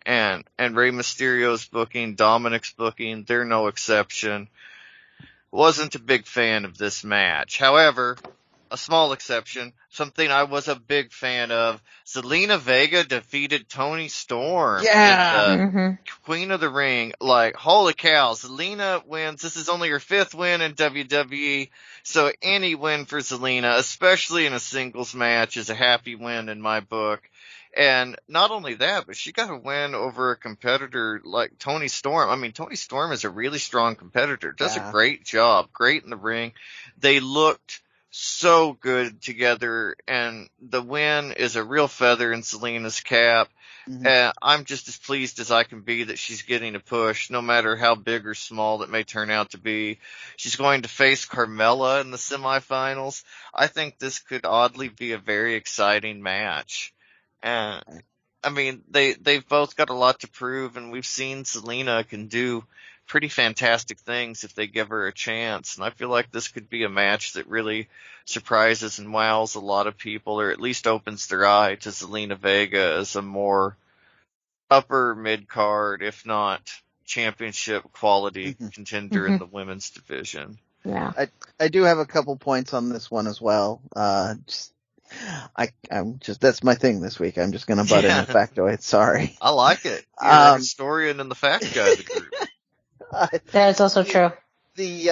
And Rey Mysterio's booking, Dominic's booking, they're no exception. Wasn't a big fan of this match. However, a small exception, something I was a big fan of, Zelina Vega defeated Toni Storm. Yeah. Queen of the Ring. Like, holy cow, Zelina wins. This is only her 5th win in WWE, so any win for Zelina, especially in a singles match, is a happy win in my book. And not only that, but she got a win over a competitor like Toni Storm. I mean, Toni Storm is a really strong competitor, does a great job, great in the ring. They looked so good together, and the win is a real feather in Zelina's cap. I'm just as pleased as I can be that she's getting a push, no matter how big or small that may turn out to be. She's going to face Carmella in the semifinals. I think this could oddly be a very exciting match. I mean, they've both got a lot to prove, and we've seen Zelina can do pretty fantastic things if they give her a chance. And I feel like this could be a match that really surprises and wows a lot of people, or at least opens their eye to Zelina Vega as a more upper mid-card, if not championship quality contender in the women's division. Yeah. I do have a couple points on this one as well. That's my thing this week. I'm just gonna butt in the factoid. Sorry. I like it. You're a historian and the fact guy of the group. That is also true. The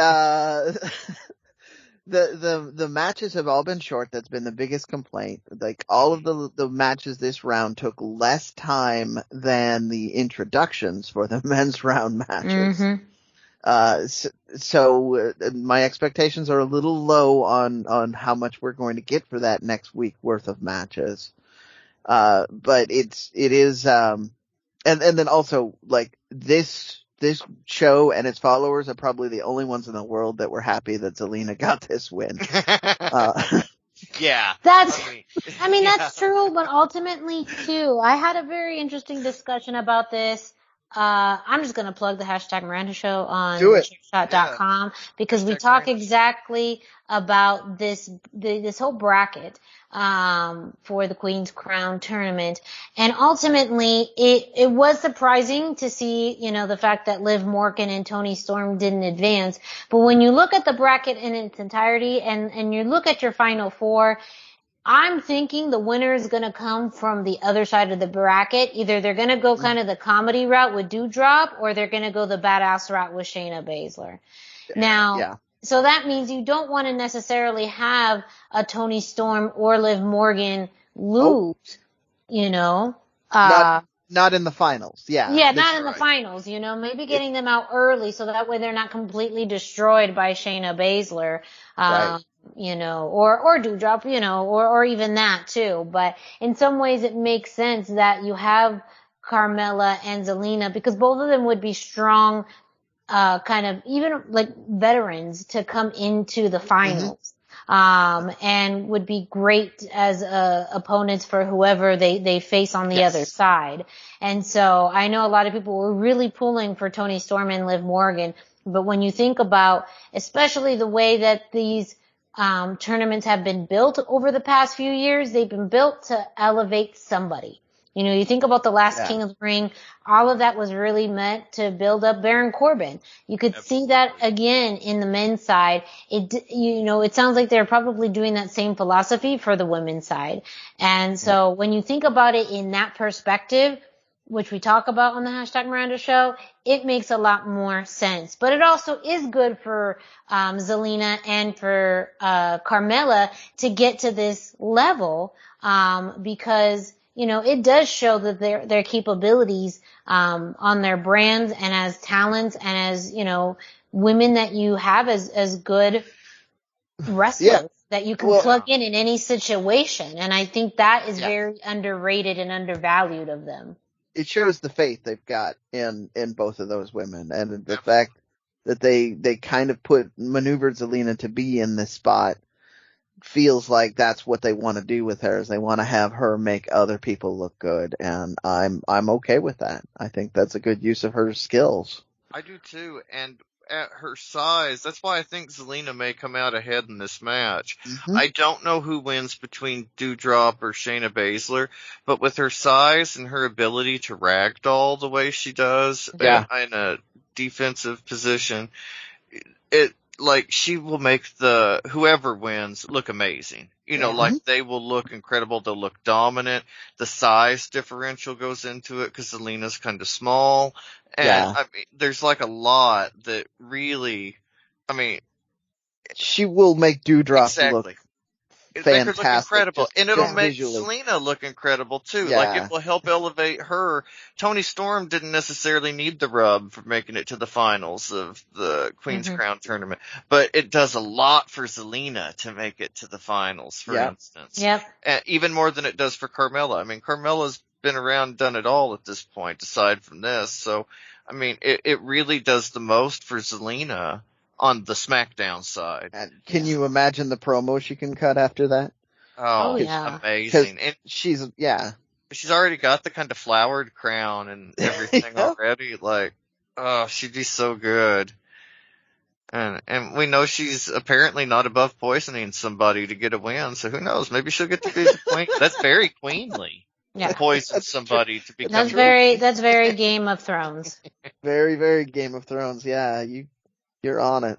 matches have all been short. That's been the biggest complaint. Like, all of the matches this round took less time than the introductions for the men's round matches. So my expectations are a little low on how much we're going to get for that next week worth of matches. But it is And then also, like, this show and its followers are probably the only ones in the world that were happy that Zelina got this win. Yeah. That's Yeah. that's true, but ultimately too, I had a very interesting discussion about this. I'm just gonna plug the hashtag Miranda Show on Do it. thechairshot.com because we Hashtag talk Miranda. exactly about this whole bracket for the Queen's Crown tournament, and ultimately it was surprising to see, you know, the fact that Liv Morgan and Toni Storm didn't advance. But when you look at the bracket in its entirety and you look at your final four, I'm thinking the winner is going to come from the other side of the bracket. Either they're going to go kind of the comedy route with Doudrop, or they're going to go the badass route with Shayna Baszler. Now, Yeah. so that means you don't want to necessarily have a Toni Storm or Liv Morgan lose, you know. Not in the finals. Yeah. Yeah, This- not in the finals, you know, maybe getting them out early so that way they're not completely destroyed by Shayna Baszler, Right. you know, or Doudrop, you know, or even that too. But in some ways it makes sense that you have Carmella and Zelina because both of them would be strong, kind of even like veterans to come into the finals. And would be great as opponents for whoever they face on the other side. And so I know a lot of people were really pulling for Toni Storm and Liv Morgan, but when you think about especially the way that these tournaments have been built over the past few years, they've been built to elevate somebody. You know, you think about the last King of the Ring, all of that was really meant to build up Baron Corbin. You could see that again in the men's side. It sounds like they're probably doing that same philosophy for the women's side. And so when you think about it in that perspective, which we talk about on the hashtag Miranda Show, it makes a lot more sense. But it also is good for Zelina and for Carmella to get to this level because, you know, it does show that their capabilities on their brands and as talents and as, you know, women that you have as good wrestlers that you can plug in any situation. And I think that is very underrated and undervalued of them. It shows the faith they've got in both of those women, and the fact that they kind of maneuvered Zelina to be in this spot feels like that's what they want to do with her, is they want to have her make other people look good, and I'm okay with that. I think that's a good use of her skills. I do too, and at her size, that's why I think Zelina may come out ahead in this match. I don't know who wins between Doudrop or Shayna Baszler, but with her size and her ability to ragdoll the way she does in a defensive position, she will make whoever wins look amazing. You know, like they will look incredible. They'll look dominant. The size differential goes into it because Zelina's kind of small. And I mean, there's like a lot that really, I mean, she will make Doudrop look It'll make her fantastic, look incredible. And it'll make visually. Zelina look incredible too. Yeah. Like it will help elevate her. Toni Storm didn't necessarily need the rub for making it to the finals of the Queen's Crown tournament, but it does a lot for Zelina to make it to the finals, for instance. Yep. Even more than it does for Carmella. I mean, Carmella's been around, done it all at this point, aside from this. So, I mean, it really does the most for Zelina on the SmackDown side. And can you imagine the promo she can cut after that? Oh, yeah. amazing. And she's already got the kind of flowered crown and everything already. Like, oh, she'd be so good. And we know she's apparently not above poisoning somebody to get a win, so who knows? Maybe she'll get to be the queen. That's very queenly. Yeah. Poison somebody to become. That's very Game of Thrones. Very, very Game of Thrones. Yeah, you're on it.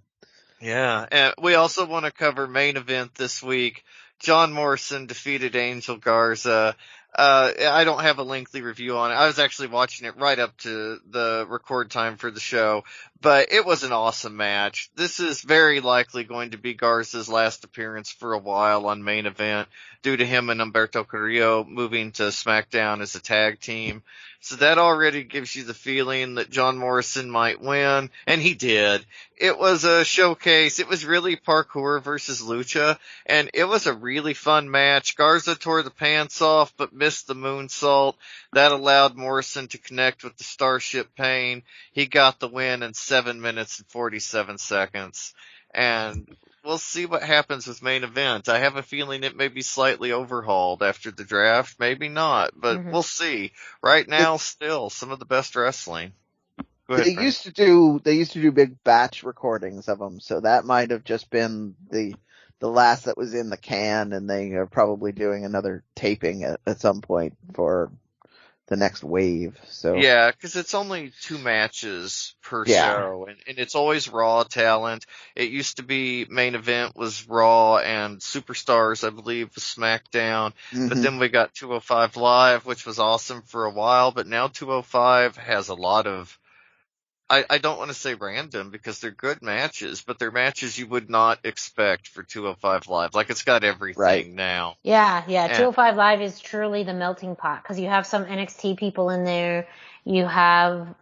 Yeah, and we also want to cover main event this week. John Morrison defeated Angel Garza. I don't have a lengthy review on it. I was actually watching it right up to the record time for the show, But it was an awesome match. This is very likely going to be Garza's last appearance for a while on Main Event due to him and Humberto Carrillo moving to SmackDown as a tag team. So that already gives you the feeling that John Morrison might win, and he did. It was a showcase. It was really parkour versus lucha, and it was a really fun match. Garza tore the pants off but missed the moonsault. That allowed Morrison to connect with the Starship Pain. He got the win in 7 minutes and 47 seconds. And we'll see what happens with Main Event. I have a feeling it may be slightly overhauled after the draft. Maybe not, but we'll see. Right now, still some of the best wrestling. Go ahead, They Frank. used to do big batch recordings of them, so that might have just been the last that was in the can, and they are probably doing another taping at some point for the next wave. So Yeah, because it's only 2 matches per show, and it's always Raw talent. It used to be Main Event was Raw and Superstars, I believe, was SmackDown. But then we got 205 Live, which was awesome for a while, but now 205 has a lot of, I don't want to say random because they're good matches, but they're matches you would not expect for 205 Live. Like, it's got everything now. Yeah. 205 Live is truly the melting pot because you have some NXT people in there. You have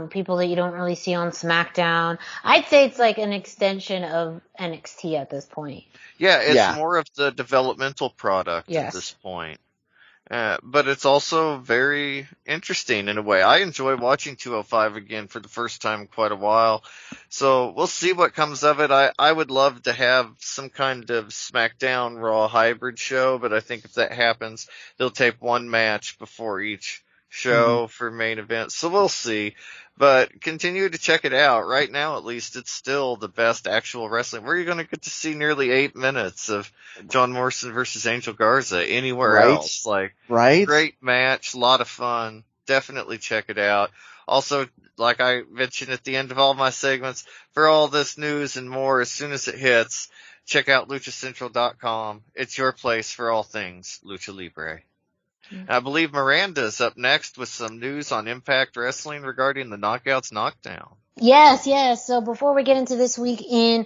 people that you don't really see on SmackDown. I'd say it's like an extension of NXT at this point. Yeah, it's more of the developmental product at this point. But it's also very interesting in a way. I enjoy watching 205 again for the first time in quite a while. So we'll see what comes of it. I would love to have some kind of SmackDown Raw hybrid show, but I think if that happens, they'll tape 1 match before each show for Main Event. So we'll see. But continue to check it out. Right now, at least, it's still the best actual wrestling. Where are you going to get to see nearly 8 minutes of John Morrison versus Angel Garza anywhere else? Like, great match, a lot of fun. Definitely check it out. Also, like I mentioned at the end of all my segments, for all this news and more, as soon as it hits, check out luchacentral.com. It's your place for all things Lucha Libre. I believe Miranda's up next with some news on Impact Wrestling regarding the Knockouts Knockdown. Yes. So before we get into this week in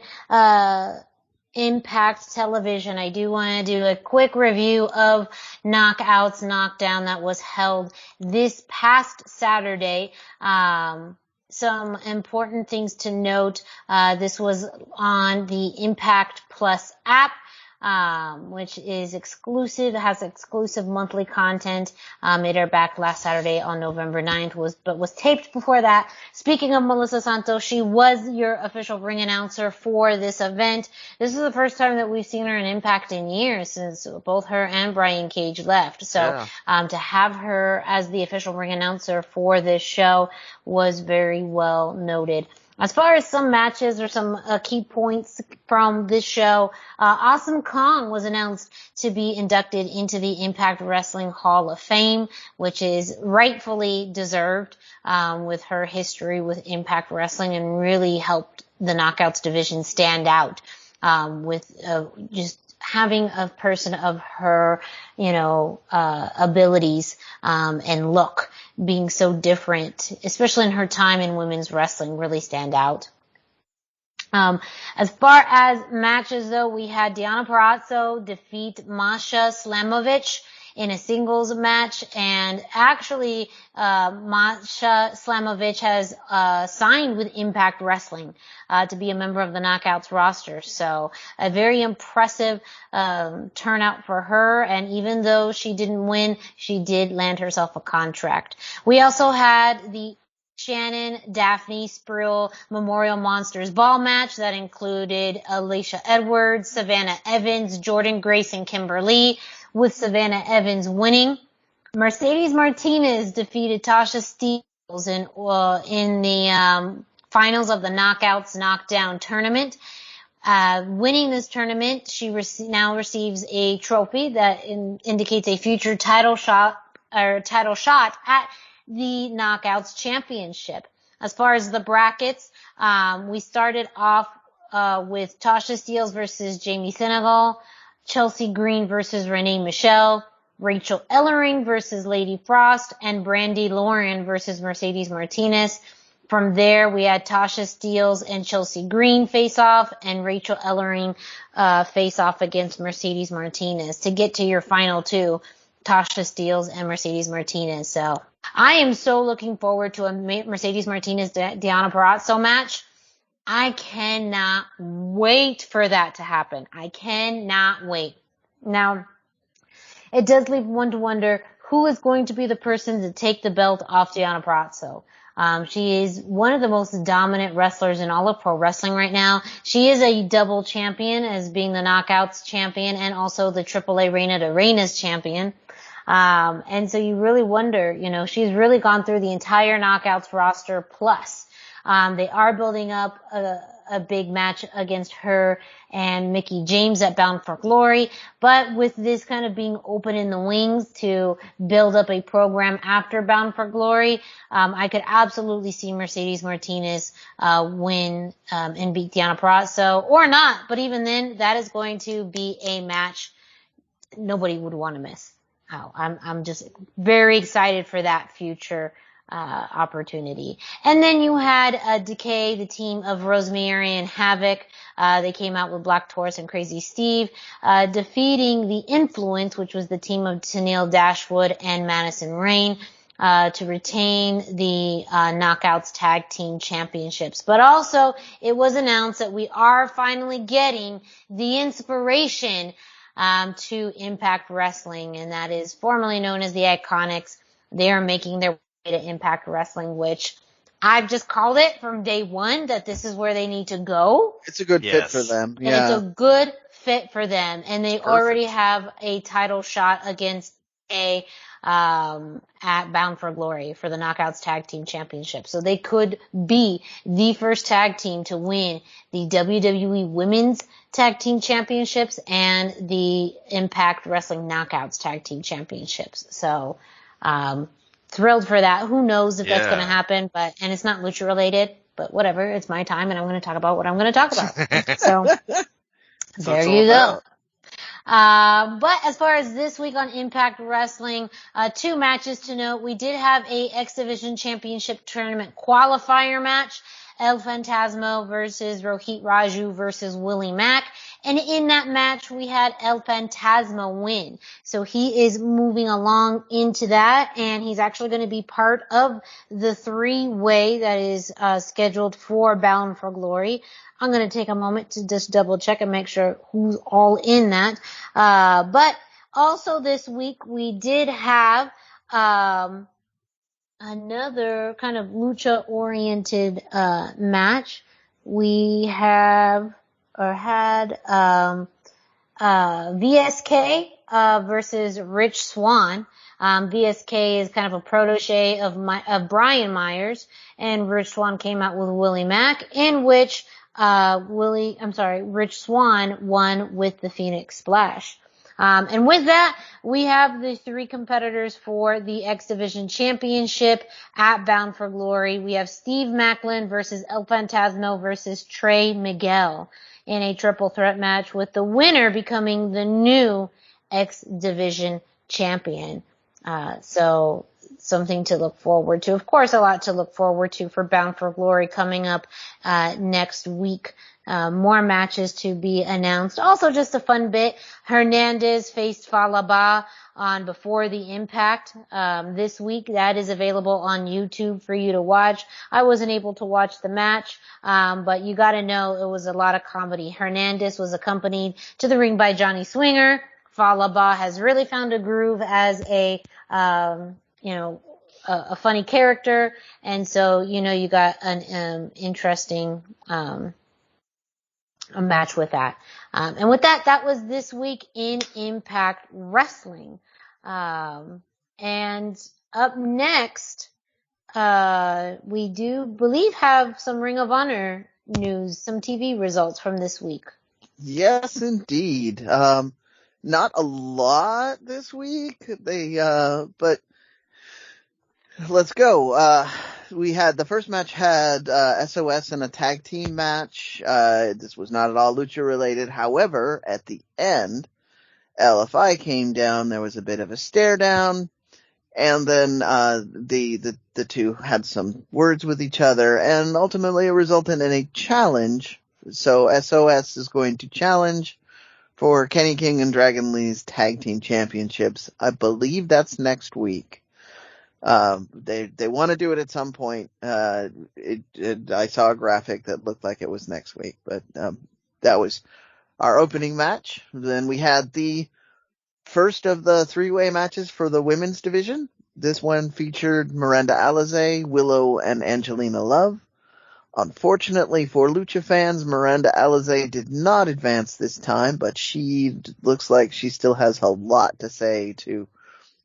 Impact Television, I do want to do a quick review of Knockouts Knockdown that was held this past Saturday. Some important things to note. This was on the Impact Plus app. Which is exclusive, has exclusive monthly content. It aired back last Saturday on November 9th, but was taped before that. Speaking of Melissa Santos, she was your official ring announcer for this event. This is the first time that we've seen her in Impact in years since both her and Brian Cage left. So, to have her as the official ring announcer for this show was very well noted. As far as some matches or some key points from this show, Awesome Kong was announced to be inducted into the Impact Wrestling Hall of Fame, which is rightfully deserved with her history with Impact Wrestling and really helped the Knockouts division stand out with just having a person of her, abilities and look being so different, especially in her time in women's wrestling, really stand out. As far as matches, though, we had Deonna Purrazzo defeat Masha Slamovich in a singles match, and actually Masha Slamovich has signed with Impact Wrestling to be a member of the Knockouts roster. So a very impressive turnout for her, and even though she didn't win, she did land herself a contract. We also had the Shannon Daphne Spril Memorial Monsters Ball match that included Alicia Edwards, Savannah Evans, Jordan Grace, and Kimberly, with Savannah Evans winning. Mercedes Martinez defeated Tasha Steelz in the finals of the Knockouts Knockdown tournament. Winning this tournament, she now receives a trophy that indicates a future title shot at the Knockouts Championship. As far as the brackets, we started off with Tasha Steelz versus Jamie Senegal, Chelsea Green versus Renee Michelle, Rachel Ellering versus Lady Frost, and Brandy Lauren versus Mercedes Martinez. From there, we had Tasha Steelz and Chelsea Green face off, and Rachel Ellering face off against Mercedes Martinez to get to your final two, Tasha Steelz and Mercedes Martinez. So I am so looking forward to a Mercedes Martinez Deonna Purrazzo match. I cannot wait for that to happen. I cannot wait. Now, it does leave one to wonder who is going to be the person to take the belt off Deonna Purrazzo. She is one of the most dominant wrestlers in all of pro wrestling right now. She is a double champion as being the Knockouts champion and also the AAA Reina de Reinas champion. And so you really wonder, she's really gone through the entire Knockouts roster plus. They are building up a big match against her and Mickie James at Bound for Glory. But with this kind of being open in the wings to build up a program after Bound for Glory, I could absolutely see Mercedes Martinez win and beat Deonna Purrazzo, or not. But even then, that is going to be a match nobody would want to miss. I'm just very excited for that future opportunity. And then you had Decay, the team of Rosemary and Havoc. They came out with Black Taurus and Crazy Steve, defeating the Influence, which was the team of Tennille Dashwood and Madison Rayne, to retain the Knockouts Tag Team Championships. But also, it was announced that we are finally getting the inspiration to Impact Wrestling, and that is formerly known as the Iconics. They are making their way to Impact Wrestling, which I've just called it from day one that this is where they need to go. It's a good fit for them. And it's a good fit for them. And they already have a title shot against at Bound for Glory for the Knockouts Tag Team Championship. So they could be the first tag team to win the WWE Women's Tag Team Championships and the Impact Wrestling Knockouts Tag Team Championships. So, thrilled for that. Who knows if that's going to happen, and it's not lucha related, but whatever. It's my time and I'm going to talk about what I'm going to talk about. So there you go. But as far as this week on Impact Wrestling, 2 matches to note. We did have a X Division Championship Tournament qualifier match. El Phantasmo versus Rohit Raju versus Willie Mack. And in that match, we had El Phantasmo win. So he is moving along into that, and he's actually going to be part of the 3-way that is scheduled for Bound for Glory. I'm going to take a moment to just double check and make sure who's all in that. But also this week, we did have another kind of lucha-oriented match. We had VSK versus Rich Swann. VSK is kind of a protege of Brian Myers, and Rich Swann came out with Willie Mack, in which Rich Swann won with the Phoenix Splash. And with that, we have the 3 competitors for the X Division Championship at Bound for Glory. We have Steve Macklin versus El Phantasmo versus Trey Miguel in a triple threat match, with the winner becoming the new X Division champion. So something to look forward to. Of course, a lot to look forward to for Bound for Glory coming up next week. More matches to be announced. Also, just a fun bit, Hernandez faced Falaba on Before the Impact this week. That is available on YouTube for you to watch. I wasn't able to watch the match, but you gotta know it was a lot of comedy. Hernandez was accompanied to the ring by Johnny Swinger. Falaba has really found a groove as a funny character, and so you got an interesting a match with that. And with that was this week in Impact Wrestling. And up next, we do believe have some Ring of Honor news, some TV results from this week. Yes, indeed. Not a lot this week. But let's go. We had the first match had SOS in a tag team match. This was not at all lucha related. However, at the end, LFI came down. There was a bit of a stare down, And then the two had some words with each other, and ultimately it resulted in a challenge. So SOS is going to challenge for Kenny King and Dragon Lee's tag team championships. I believe that's next week. They want to do it at some point. I saw a graphic that looked like it was next week, but that was our opening match. Then we had the first of the three-way matches for the women's division. This one featured Miranda Alizé, Willow, and Angelina Love. Unfortunately for Lucha fans, Miranda Alizé did not advance this time, but she looks like she still has a lot to say to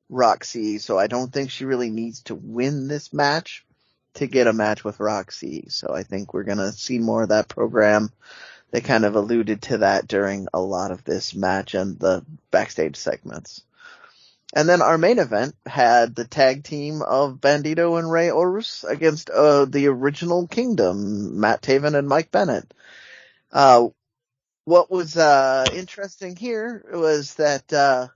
Roxy, so I don't think she really needs to win this match to get a match with Roxy. So I think we're going to see more of that program. They kind of alluded to that during a lot of this match and the backstage segments. And then our main event had the tag team of Bandito and Rey Horus against the original Kingdom, Matt Taven and Mike Bennett. What was interesting here was that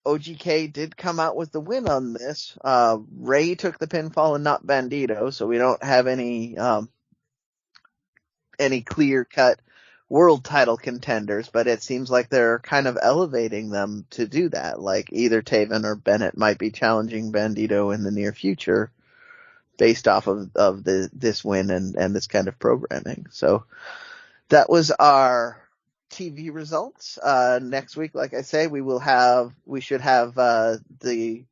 OGK did come out with the win on this. Rey took the pinfall and not Bandito, so we don't have any clear-cut world title contenders, but it seems like they're kind of elevating them to do that. Like either Taven or Bennett might be challenging Bandito in the near future based off of this win and this kind of programming. So that was our TV results. Next week, like I say, we should have the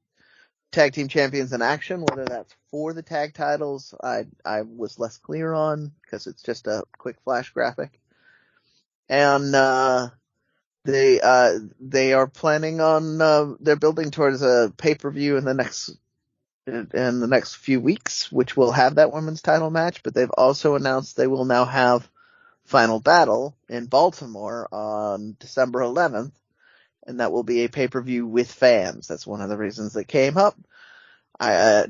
tag team champions in action, whether that's for the tag titles. I was less clear on because it's just a quick flash graphic. And they are planning on they're building towards a pay-per-view in the next few weeks, which will have that women's title match, but they've also announced they will now have Final Battle in Baltimore on December 11th, and that will be a pay-per-view with fans. That's one of the reasons that came up.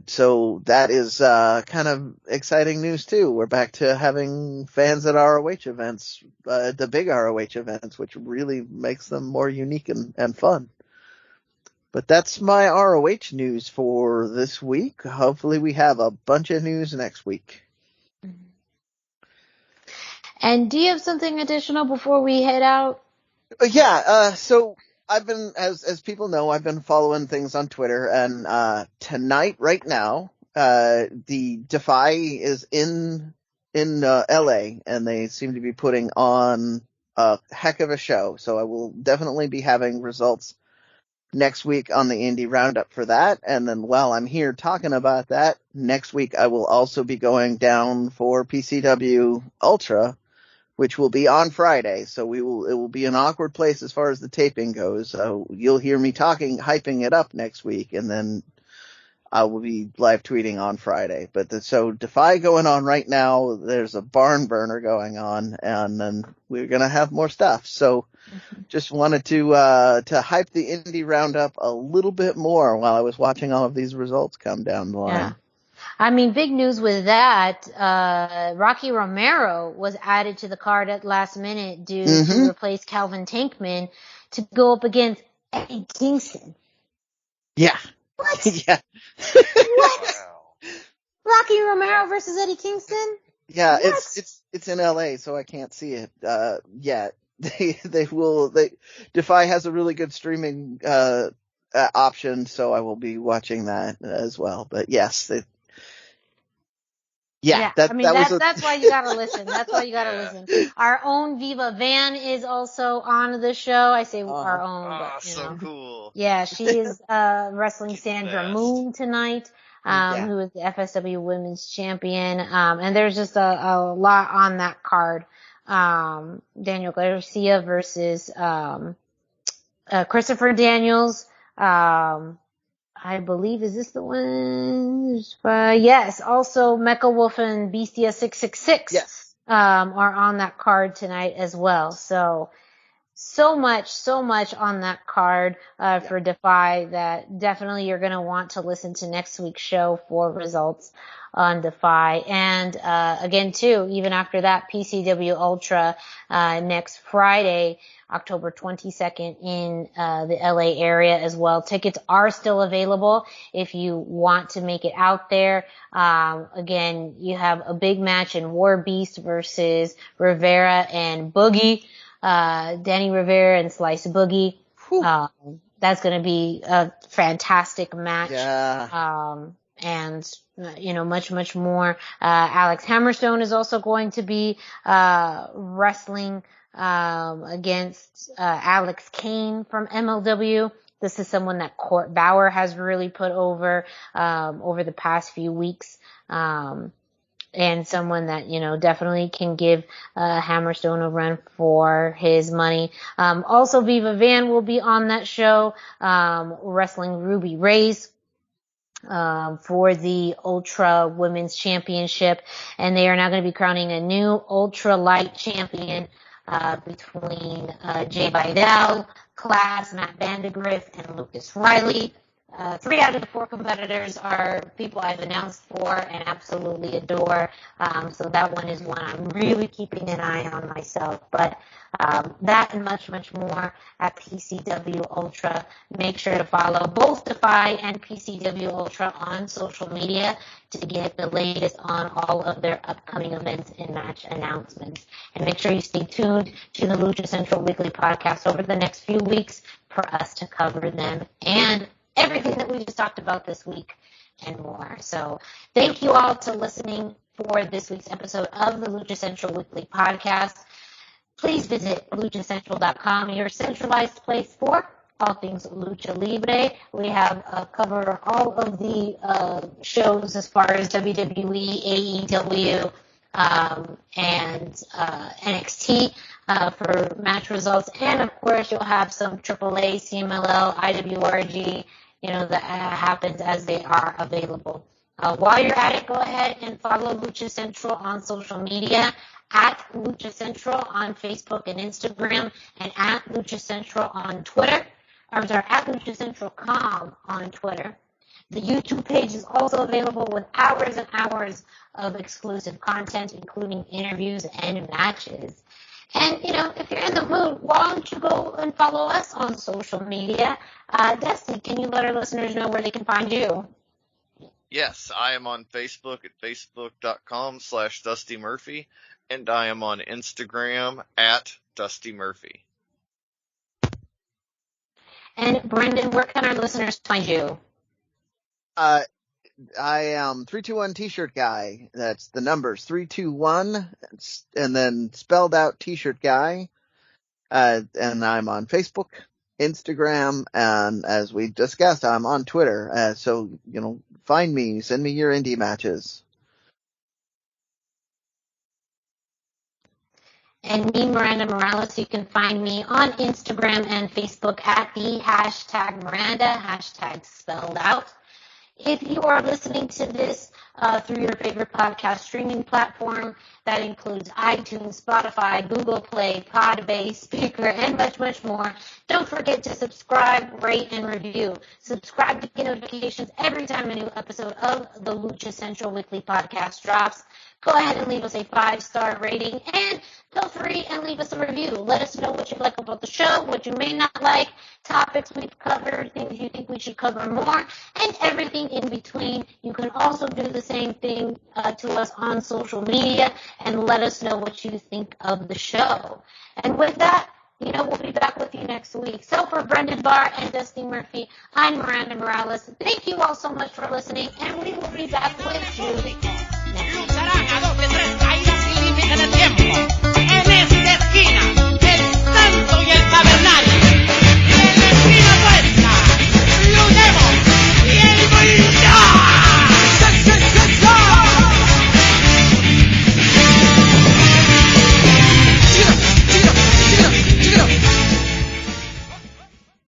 So that is kind of exciting news too. We're back to having fans at ROH events, the big ROH events, which really makes them more unique and fun. But that's my ROH news for this week. Hopefully we have a bunch of news next week. And do you have something additional before we head out? So I've been, as people know, I've been following things on Twitter, and tonight, right now, the Defy is in LA, and they seem to be putting on a heck of a show. So I will definitely be having results next week on the Indie Roundup for that. And then while I'm here talking about that, next week I will also be going down for PCW Ultra, which will be on Friday. So it will be an awkward place as far as the taping goes. So you'll hear me hyping it up next week, and then I will be live tweeting on Friday. So Defy going on right now. There's a barn burner going on, and then we're going to have more stuff. So just wanted to hype the Indie Roundup a little bit more while I was watching all of these results come down the line. Yeah. I mean, big news with that, Rocky Romero was added to the card at last minute due to replace Calvin Tankman to go up against Eddie Kingston. Yeah. What? Yeah. What? Rocky Romero versus Eddie Kingston? Yeah, What? it's in LA, so I can't see it yet. Defy has a really good streaming option, so I will be watching that as well. But yes, that's why you gotta listen. That's why you gotta listen. Our own Viva Van is also on the show. I say our own, but so cool. Yeah, she is wrestling Sandra Moon tonight, who is the FSW Women's Champion. And there's just a lot on that card. Daniel Garcia versus Christopher Daniels. I believe, is this the one? Yes. Also, Mecha Wolf and Bestia 666. Yes. Are on that card tonight as well. So, so much on that card for Defy that definitely you're going to want to listen to next week's show for results on Defy. And again, too, even after that, PCW Ultra next Friday, October 22nd in the LA area as well. Tickets are still available if you want to make it out there. Again, you have a big match in War Beast versus Rivera and Boogie. Danny Rivera and Slice Boogie. That's going to be a fantastic match. Yeah. And, much more. Alex Hammerstone is also going to be, wrestling, against, Alex Kane from MLW. This is someone that Court Bauer has really put over the past few weeks. And someone that, definitely can give Hammerstone a run for his money. Also, Viva Van will be on that show, wrestling Ruby Reyes for the Ultra Women's Championship. And they are now going to be crowning a new Ultra Light champion between Jay Vidal, Class, Matt Vandegrift, and Lucas Riley. 3 out of the 4 competitors are people I've announced for and absolutely adore. So that one is one I'm really keeping an eye on myself. But that and much more at PCW Ultra. Make sure to follow both Defy and PCW Ultra on social media to get the latest on all of their upcoming events and match announcements. And make sure you stay tuned to the Lucha Central Weekly podcast over the next few weeks for us to cover them and everything that we just talked about this week and more. So thank you all to listening for this week's episode of the Lucha Central Weekly podcast. Please visit luchacentral.com, your centralized place for all things Lucha Libre. We have covered all of the shows as far as WWE, AEW, and NXT for match results. And, of course, you'll have some AAA, CMLL, IWRG, that happens as they are available. While you're at it, go ahead and follow Lucha Central on social media at Lucha Central on Facebook and Instagram, and at Lucha Central on Twitter. At LuchaCentral.com on Twitter. The YouTube page is also available with hours and hours of exclusive content, including interviews and matches. And, if you're in the mood, why don't you go and follow us on social media? Dusty, can you let our listeners know where they can find you? Yes, I am on Facebook at facebook.com/Dusty Murphy, and I am on Instagram at Dusty Murphy. And Brendan, where can our listeners find you? I am 321 T-shirt guy. That's the numbers 321, and then spelled out T-shirt guy. And I'm on Facebook, Instagram, and as we discussed, I'm on Twitter. So find me, send me your indie matches. And me, Miranda Morales, you can find me on Instagram and Facebook at the #Miranda, hashtag spelled out. If you are listening to this through your favorite podcast streaming platform, that includes iTunes, Spotify, Google Play, Podbase, Speaker, and much more, don't forget to subscribe, rate, and review. Subscribe to get notifications every time a new episode of the Lucha Central Weekly podcast drops. Go ahead and leave us a 5-star rating, and feel free and leave us a review. Let us know what you like about the show, what you may not like, topics we've covered, things you think we should cover more, and everything in between. You can also do the same thing to us on social media and let us know what you think of the show. And with that, we'll be back with you next week. So for Brendan Barr and Dusty Murphy, I'm Miranda Morales. Thank you all so much for listening, and we will be back with you